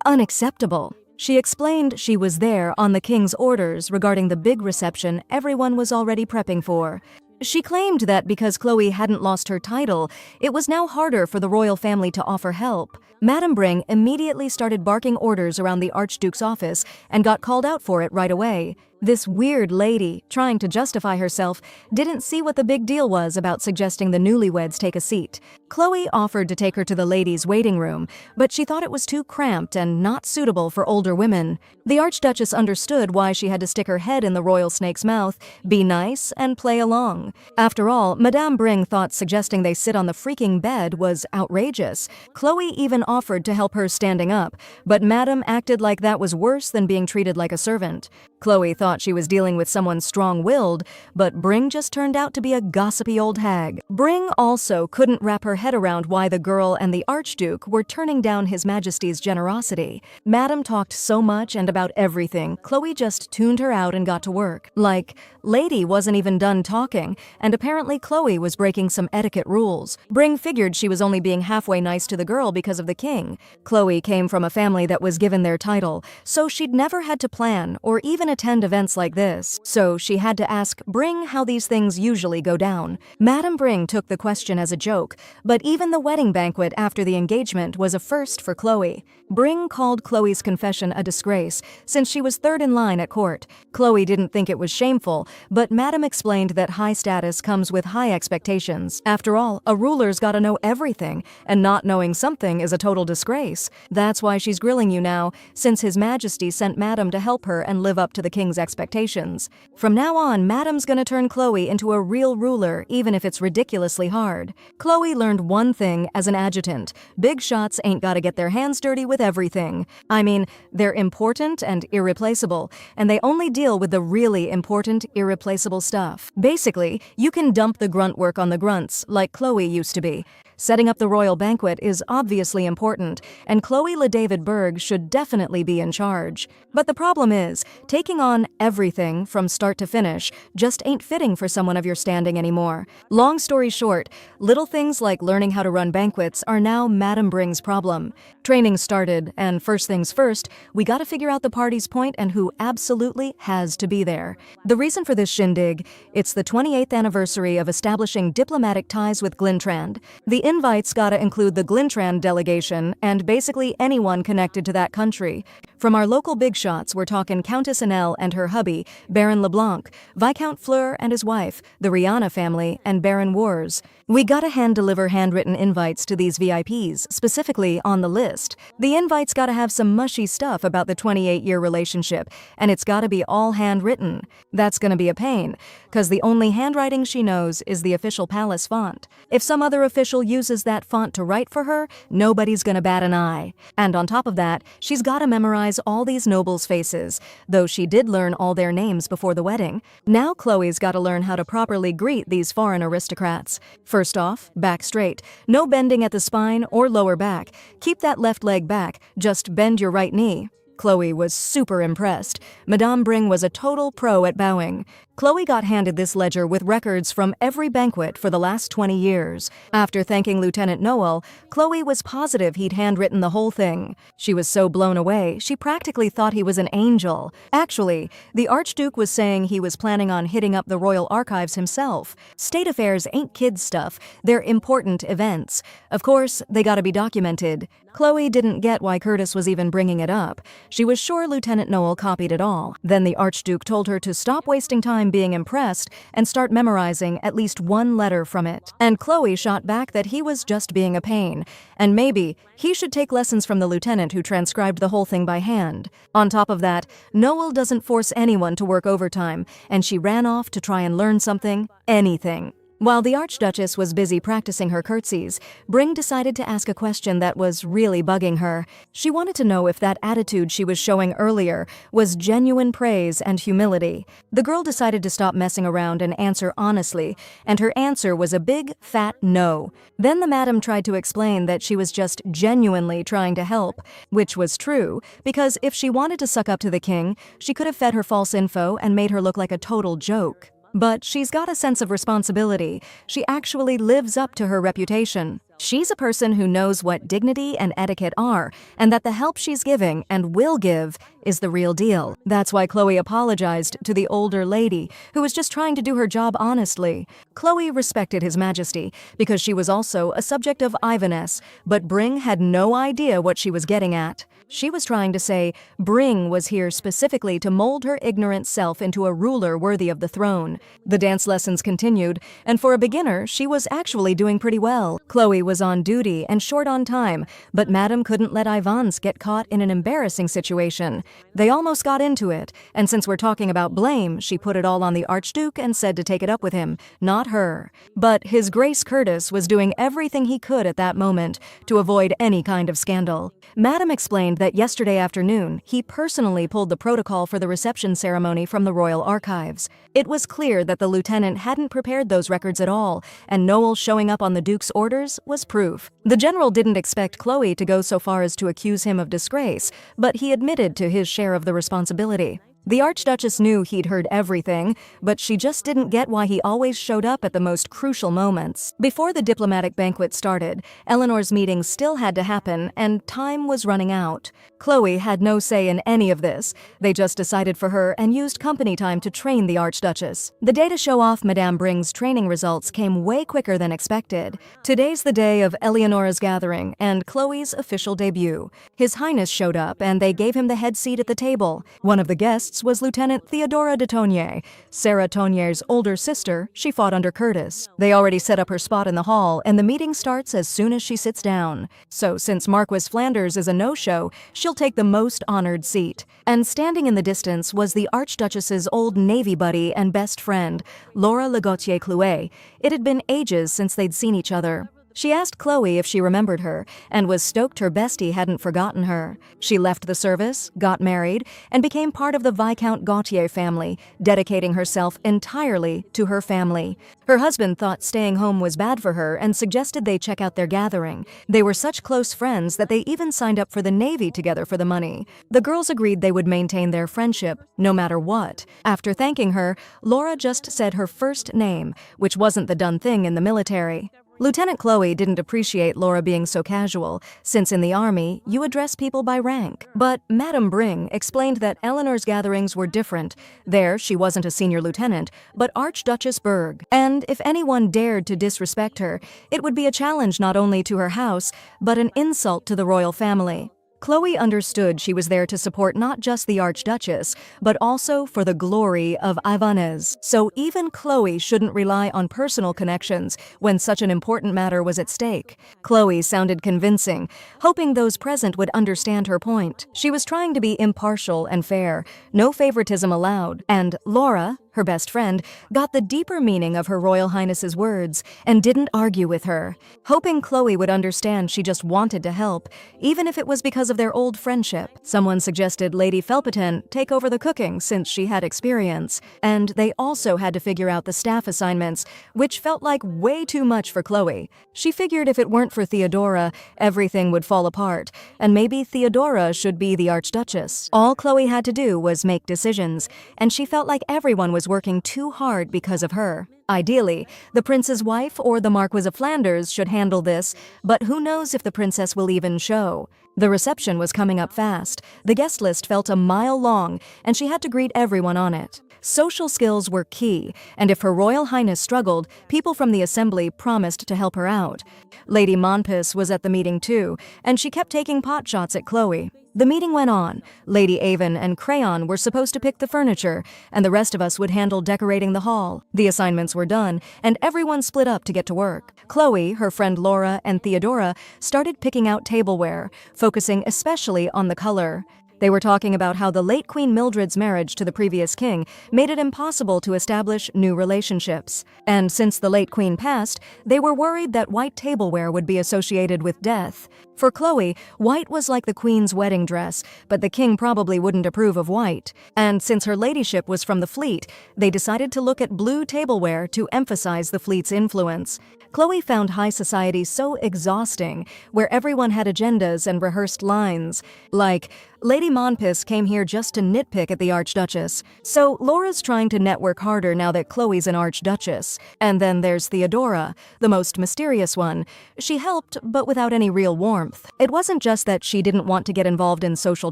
unacceptable. She explained she was there on the king's orders regarding the big reception everyone was already prepping for. She claimed that because Chloe hadn't lost her title, it was now harder for the royal family to offer help. Madame Bring immediately started barking orders around the Archduke's office and got called out for it right away. This weird lady, trying to justify herself, didn't see what the big deal was about suggesting the newlyweds take a seat. Chloe offered to take her to the ladies' waiting room, but she thought it was too cramped and not suitable for older women. The Archduchess understood why she had to stick her head in the royal snake's mouth, be nice, and play along. After all, Madame Bring thought suggesting they sit on the freaking bed was outrageous. Chloe even offered to help her standing up, but Madame acted like that was worse than being treated like a servant. Chloe thought she was dealing with someone strong-willed, but Bring just turned out to be a gossipy old hag. Bring also couldn't wrap her head around why the girl and the Archduke were turning down His Majesty's generosity. Madame talked so much and about everything, Chloe just tuned her out and got to work. Like, Lady wasn't even done talking, and apparently Chloe was breaking some etiquette rules. Bring figured she was only being halfway nice to the girl because of the king. Chloe came from a family that was given their title, so she'd never had to plan or even attend events like this. So she had to ask Bring how these things usually go down. Madame Bring took the question as a joke, but even the wedding banquet after the engagement was a first for Chloe. Bring called Chloe's confession a disgrace, since she was third in line at court. Chloe didn't think it was shameful, but Madame explained that high status comes with high expectations. After all, a ruler's gotta know everything, and not knowing something is a total disgrace. That's why she's grilling you now, since His Majesty sent Madame to help her and live up to the king's expectations. From now on, Madame's gonna turn Chloe into a real ruler, even if it's ridiculously hard. Chloe learned one thing as an adjutant: big shots ain't gotta get their hands dirty with everything. I mean, they're important and irreplaceable, and they only deal with the really important, irreplaceable stuff. Basically, you can dump the grunt work on the grunts, like Chloe used to be. Setting up the royal banquet is obviously important, and Chloe Le David Berg should definitely be in charge. But the problem is, taking on everything from start to finish just ain't fitting for someone of your standing anymore. Long story short, little things like learning how to run banquets are now Madame Bring's problem. Training started, and first things first, we gotta figure out the party's point and who absolutely has to be there. The reason for this shindig, it's the 28th anniversary of establishing diplomatic ties with Glintrand. The invites gotta include the Glintrand delegation and basically anyone connected to that country. From our local big shots, we're talking Countess Annelle and her hubby, Baron LeBlanc, Viscount Fleur and his wife, the Rihanna family, and Baron Wars. We gotta hand-deliver handwritten invites to these VIPs, specifically on the list. The invites gotta have some mushy stuff about the 28-year relationship, and it's gotta be all handwritten. That's gonna be a pain, cause the only handwriting she knows is the official palace font. If some other official uses that font to write for her, nobody's gonna bat an eye. And on top of that, she's gotta memorize all these nobles' faces, though she did learn all their names before the wedding. Now Chloe's gotta learn how to properly greet these foreign aristocrats. First off, back straight. No bending at the spine or lower back. Keep that left leg back, just bend your right knee. Chloe was super impressed. Madame Bring was a total pro at bowing. Chloe got handed this ledger with records from every banquet for the last 20 years. After thanking Lieutenant Noel, Chloe was positive he'd handwritten the whole thing. She was so blown away, she practically thought he was an angel. Actually, the Archduke was saying he was planning on hitting up the royal archives himself. State affairs ain't kids' stuff, they're important events. Of course, they gotta be documented. Chloe didn't get why Curtis was even bringing it up. She was sure Lieutenant Noel copied it all. Then the Archduke told her to stop wasting time being impressed and start memorizing at least one letter from it. And Chloe shot back that he was just being a pain, and maybe he should take lessons from the lieutenant who transcribed the whole thing by hand. On top of that, Noel doesn't force anyone to work overtime, and she ran off to try and learn something, anything. While the Archduchess was busy practicing her curtsies, Bring decided to ask a question that was really bugging her. She wanted to know if that attitude she was showing earlier was genuine praise and humility. The girl decided to stop messing around and answer honestly, and her answer was a big, fat no. Then the madam tried to explain that she was just genuinely trying to help, which was true, because if she wanted to suck up to the king, she could have fed her false info and made her look like a total joke. But she's got a sense of responsibility. She actually lives up to her reputation. She's a person who knows what dignity and etiquette are, and that the help she's giving and will give is the real deal. That's why Chloe apologized to the older lady, who was just trying to do her job honestly. Chloe respected His Majesty because she was also a subject of Ivaness, but Bring had no idea what she was getting at. She was trying to say Bring was here specifically to mold her ignorant self into a ruler worthy of the throne. The dance lessons continued, and for a beginner, she was actually doing pretty well. Chloe was on duty and short on time, but Madame couldn't let Ivans get caught in an embarrassing situation. They almost got into it, and since we're talking about blame, she put it all on the Archduke and said to take it up with him, not her. But His Grace Curtis was doing everything he could at that moment to avoid any kind of scandal. Madame explained that yesterday afternoon, he personally pulled the protocol for the reception ceremony from the royal archives. It was clear that the lieutenant hadn't prepared those records at all, and Noel showing up on the Duke's orders was proof. The general didn't expect Chloe to go so far as to accuse him of disgrace, but he admitted to his share of the responsibility. The Archduchess knew he'd heard everything, but she just didn't get why he always showed up at the most crucial moments. Before the diplomatic banquet started, Eleanor's meeting still had to happen, and time was running out. Chloe had no say in any of this. They just decided for her and used company time to train the Archduchess. The day to show off Madame Bring's training results came way quicker than expected. Today's the day of Eleonora's gathering and Chloe's official debut. His Highness showed up, and they gave him the head seat at the table. One of the guests was Lieutenant Theodora de Tonnier, Sarah Tonnier's older sister. She fought under Curtis. They already set up her spot in the hall, and the meeting starts as soon as she sits down. So since Marquis Flanders is a no-show, she'll take the most honored seat. And standing in the distance was the Archduchess's old Navy buddy and best friend, Laura Legautier-Clouet. It had been ages since they'd seen each other. She asked Chloe if she remembered her, and was stoked her bestie hadn't forgotten her. She left the service, got married, and became part of the Viscount Gautier family, dedicating herself entirely to her family. Her husband thought staying home was bad for her and suggested they check out their gathering. They were such close friends that they even signed up for the Navy together for the money. The girls agreed they would maintain their friendship, no matter what. After thanking her, Laura just said her first name, which wasn't the done thing in the military. Lieutenant Chloe didn't appreciate Laura being so casual, since in the army, you address people by rank. But Madame Bring explained that Eleanor's gatherings were different. There, she wasn't a senior lieutenant, but Archduchess Berg. And if anyone dared to disrespect her, it would be a challenge not only to her house, but an insult to the royal family. Chloe understood she was there to support not just the Archduchess, but also for the glory of Ivanez. So even Chloe shouldn't rely on personal connections when such an important matter was at stake. Chloe sounded convincing, hoping those present would understand her point. She was trying to be impartial and fair, no favoritism allowed, and Laura, her best friend, got the deeper meaning of Her Royal Highness's words and didn't argue with her. Hoping Chloe would understand she just wanted to help, even if it was because of their old friendship. Someone suggested Lady Felpeten take over the cooking since she had experience, and they also had to figure out the staff assignments, which felt like way too much for Chloe. She figured if it weren't for Theodora, everything would fall apart, and maybe Theodora should be the Archduchess. All Chloe had to do was make decisions, and she felt like everyone was working too hard because of her. Ideally, the prince's wife or the Marquis of Flanders should handle this, but who knows if the princess will even show. The reception was coming up fast. The guest list felt a mile long, and she had to greet everyone on it. Social skills were key, and if Her Royal Highness struggled, people from the assembly promised to help her out. Lady Monpus was at the meeting too, and she kept taking pot shots at Chloe. The meeting went on. Lady Avon and Crayon were supposed to pick the furniture, and the rest of us would handle decorating the hall. The assignments were done, and everyone split up to get to work. Chloe, her friend Laura, and Theodora started picking out tableware, focusing especially on the color. They were talking about how the late Queen Mildred's marriage to the previous king made it impossible to establish new relationships. And since the late queen passed, they were worried that white tableware would be associated with death. For Chloe, white was like the queen's wedding dress, but the king probably wouldn't approve of white. And since her ladyship was from the fleet, they decided to look at blue tableware to emphasize the fleet's influence. Chloe found high society so exhausting, where everyone had agendas and rehearsed lines. Like, Lady Monpis came here just to nitpick at the Archduchess. So Laura's trying to network harder now that Chloe's an Archduchess. And then there's Theodora, the most mysterious one. She helped, but without any real warmth. It wasn't just that she didn't want to get involved in social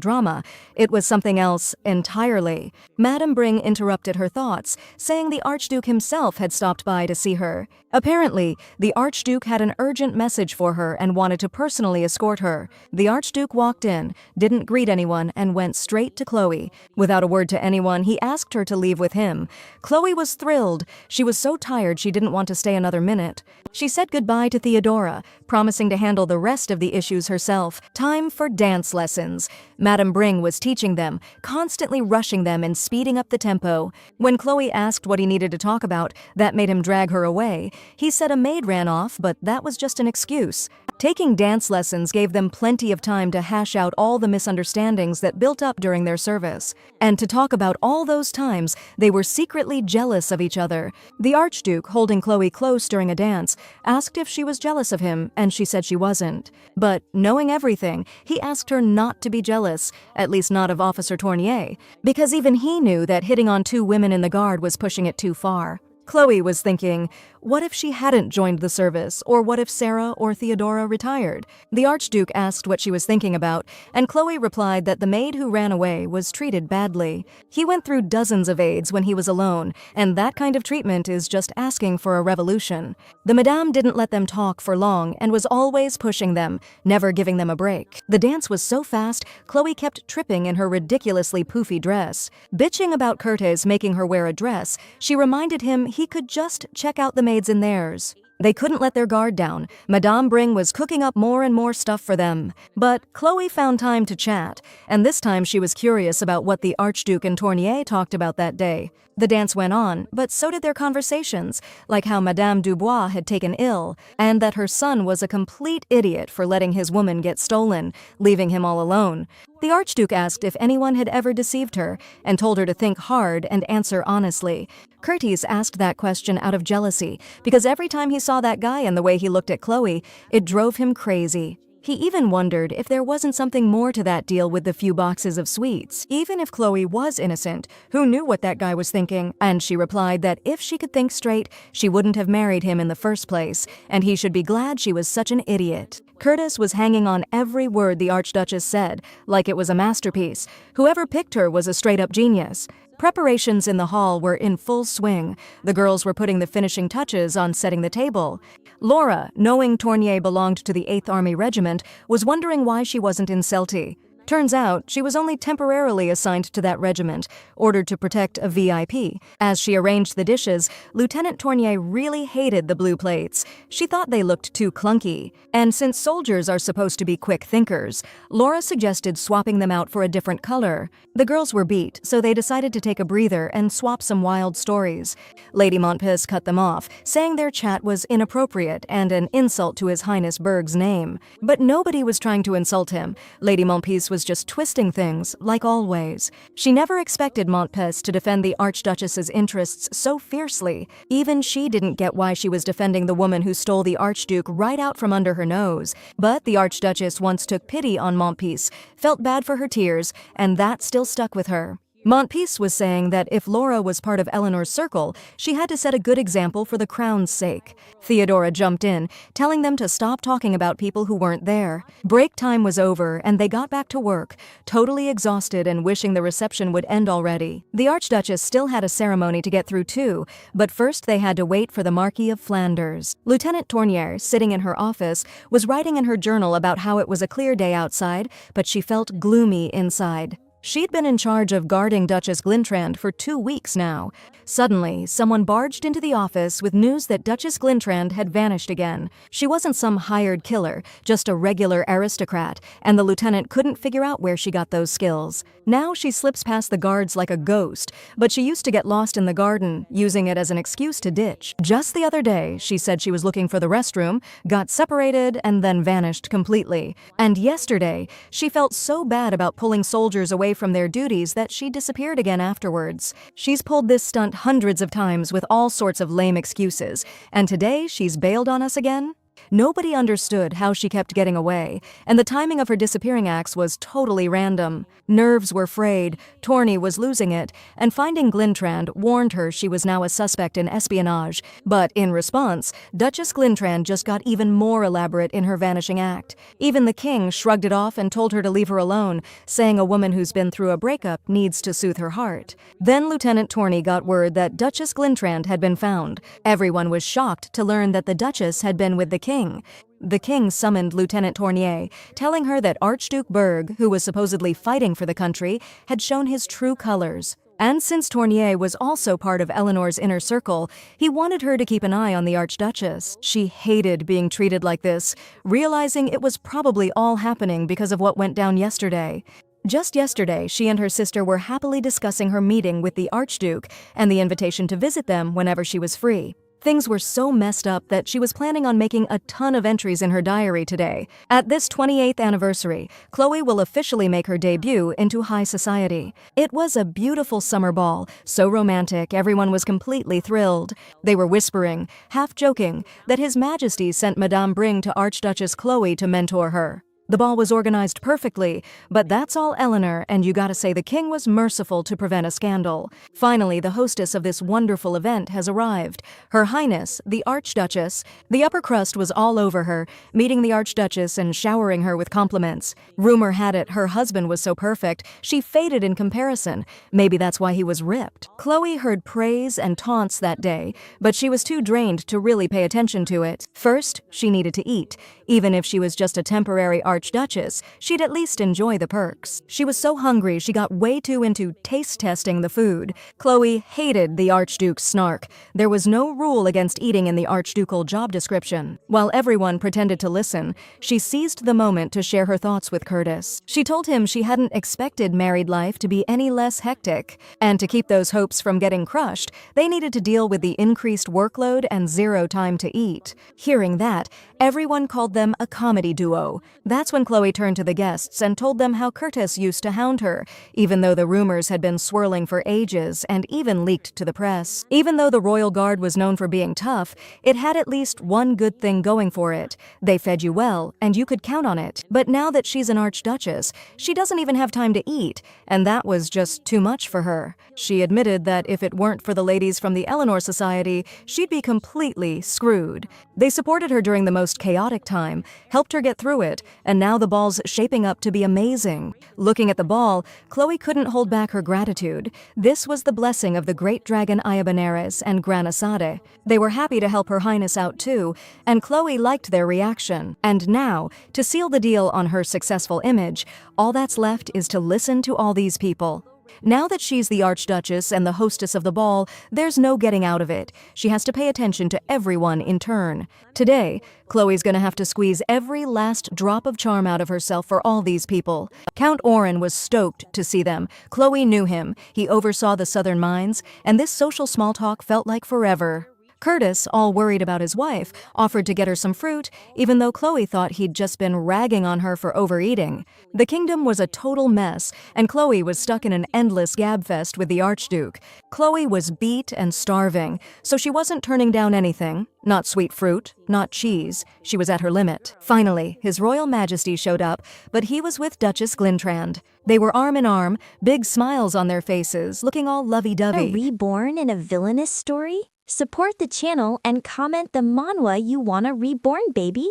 drama. It was something else entirely. Madame Bring interrupted her thoughts, saying the Archduke himself had stopped by to see her. Apparently, the Archduke had an urgent message for her and wanted to personally escort her. The Archduke walked in, didn't greet anyone, and went straight to Chloe. Without a word to anyone, he asked her to leave with him. Chloe was thrilled. She was so tired she didn't want to stay another minute. She said goodbye to Theodora, promising to handle the rest of the issues herself. Time for dance lessons. Madame Bring was teaching them, constantly rushing them and speeding up the tempo. When Chloe asked what he needed to talk about, that made him drag her away. He said a maid ran off, but that was just an excuse. Taking dance lessons gave them plenty of time to hash out all the misunderstandings that built up during their service. And to talk about all those times they were secretly jealous of each other. The Archduke, holding Chloe close during a dance, asked if she was jealous of him, and she said she wasn't. But, knowing everything, he asked her not to be jealous, at least not of Officer Tournier, because even he knew that hitting on 2 women in the guard was pushing it too far. Chloe was thinking, what if she hadn't joined the service, or what if Sarah or Theodora retired? The Archduke asked what she was thinking about, and Chloe replied that the maid who ran away was treated badly. He went through dozens of aides when he was alone, and that kind of treatment is just asking for a revolution. The Madame didn't let them talk for long and was always pushing them, never giving them a break. The dance was so fast, Chloe kept tripping in her ridiculously poofy dress. Bitching about Curtis making her wear a dress, she reminded him he could just check out the maids in theirs. They couldn't let their guard down. Madame Bring was cooking up more and more stuff for them. But Chloe found time to chat, and this time she was curious about what the Archduke and Tournier talked about that day. The dance went on, but so did their conversations, like how Madame Dubois had taken ill, and that her son was a complete idiot for letting his woman get stolen, leaving him all alone. The Archduke asked if anyone had ever deceived her, and told her to think hard and answer honestly. Curtis asked that question out of jealousy, because every time he saw that guy and the way he looked at Chloe, it drove him crazy. He even wondered if there wasn't something more to that deal with the few boxes of sweets. Even if Chloe was innocent, who knew what that guy was thinking? And she replied that if she could think straight, she wouldn't have married him in the first place, and he should be glad she was such an idiot. Curtis was hanging on every word the Archduchess said, like it was a masterpiece. Whoever picked her was a straight-up genius. Preparations in the hall were in full swing. The girls were putting the finishing touches on setting the table. Laura, knowing Tournier belonged to the 8th Army Regiment, was wondering why she wasn't in Celti. Turns out, she was only temporarily assigned to that regiment, ordered to protect a VIP. As she arranged the dishes, Lieutenant Tournier really hated the blue plates. She thought they looked too clunky. And since soldiers are supposed to be quick thinkers, Laura suggested swapping them out for a different color. The girls were beat, so they decided to take a breather and swap some wild stories. Lady Montpes cut them off, saying their chat was inappropriate and an insult to His Highness Berg's name. But nobody was trying to insult him. Lady Montpes was just twisting things, like always. She never expected Montpes to defend the Archduchess's interests so fiercely. Even she didn't get why she was defending the woman who stole the Archduke right out from under her nose. But the Archduchess once took pity on Montpes, felt bad for her tears, and that still stuck with her. Montpes was saying that if Laura was part of Eleanor's circle, she had to set a good example for the crown's sake. Theodora jumped in, telling them to stop talking about people who weren't there. Break time was over, and they got back to work, totally exhausted and wishing the reception would end already. The Archduchess still had a ceremony to get through too, but first they had to wait for the Marquis of Flanders. Lieutenant Tournier, sitting in her office, was writing in her journal about how it was a clear day outside, but she felt gloomy inside. She'd been in charge of guarding Duchess Glintrand for 2 weeks now. Suddenly, someone barged into the office with news that Duchess Glintrand had vanished again. She wasn't some hired killer, just a regular aristocrat, and the lieutenant couldn't figure out where she got those skills. Now she slips past the guards like a ghost, but she used to get lost in the garden, using it as an excuse to ditch. Just the other day, she said she was looking for the restroom, got separated, and then vanished completely. And yesterday, she felt so bad about pulling soldiers away away from their duties that she disappeared again afterwards. She's pulled this stunt hundreds of times with all sorts of lame excuses, and today she's bailed on us again? Nobody understood how she kept getting away, and the timing of her disappearing acts was totally random. Nerves were frayed, Torny was losing it, and finding Glintrand warned her she was now a suspect in espionage. But in response, Duchess Glintrand just got even more elaborate in her vanishing act. Even the king shrugged it off and told her to leave her alone, saying a woman who's been through a breakup needs to soothe her heart. Then Lieutenant Torny got word that Duchess Glintrand had been found. Everyone was shocked to learn that the Duchess had been with the king. The king summoned Lieutenant Tournier, telling her that Archduke Berg, who was supposedly fighting for the country, had shown his true colors. And since Tournier was also part of Eleanor's inner circle, he wanted her to keep an eye on the Archduchess. She hated being treated like this, realizing it was probably all happening because of what went down yesterday. Just yesterday, she and her sister were happily discussing her meeting with the Archduke and the invitation to visit them whenever she was free. Things were so messed up that she was planning on making a ton of entries in her diary today. At this 28th anniversary, Chloe will officially make her debut into high society. It was a beautiful summer ball, so romantic everyone was completely thrilled. They were whispering, half joking, that His Majesty sent Madame Bring to Archduchess Chloe to mentor her. The ball was organized perfectly, but that's all Eleanor, and you gotta say the king was merciful to prevent a scandal. Finally, the hostess of this wonderful event has arrived. Her Highness, the Archduchess. The upper crust was all over her, meeting the Archduchess and showering her with compliments. Rumor had it her husband was so perfect, she faded in comparison. Maybe that's why he was ripped. Chloe heard praise and taunts that day, but she was too drained to really pay attention to it. First, she needed to eat. Even if she was just a temporary Archduchess, she'd at least enjoy the perks. She was so hungry she got way too into taste testing the food. Chloe hated the Archduke's snark. There was no rule against eating in the Archducal job description. While everyone pretended to listen, she seized the moment to share her thoughts with Curtis. She told him she hadn't expected married life to be any less hectic, and to keep those hopes from getting crushed, they needed to deal with the increased workload and zero time to eat. Hearing that, everyone called them a comedy duo. That's when Chloe turned to the guests and told them how Curtis used to hound her, even though the rumors had been swirling for ages and even leaked to the press. Even though the royal guard was known for being tough, it had at least one good thing going for it. They fed you well, and you could count on it. But now that she's an Archduchess, she doesn't even have time to eat, and that was just too much for her. She admitted that if it weren't for the ladies from the Eleanor Society, she'd be completely screwed. They supported her during the most chaotic time, helped her get through it, and now the ball's shaping up to be amazing. Looking at the ball, Chloe couldn't hold back her gratitude. This was the blessing of the great dragon Ayabaneres and Gran Asade. They were happy to help Her Highness out too, and Chloe liked their reaction. And now, to seal the deal on her successful image, all that's left is to listen to all these people. Now that she's the Archduchess and the hostess of the ball, there's no getting out of it. She has to pay attention to everyone in turn. Today, Chloe's gonna have to squeeze every last drop of charm out of herself for all these people. Count Oren was stoked to see them. Chloe knew him. He oversaw the Southern Mines, and this social small talk felt like forever. Curtis, all worried about his wife, offered to get her some fruit, even though Chloe thought he'd just been ragging on her for overeating. The kingdom was a total mess, and Chloe was stuck in an endless gabfest with the Archduke. Chloe was beat and starving, so she wasn't turning down anything. Not sweet fruit, not cheese. She was at her limit. Finally, His Royal Majesty showed up, but he was with Duchess Glintrand. They were arm in arm, big smiles on their faces, looking all lovey-dovey. Reborn in a villainous story? Support the channel and comment the manhwa you wanna reborn, baby.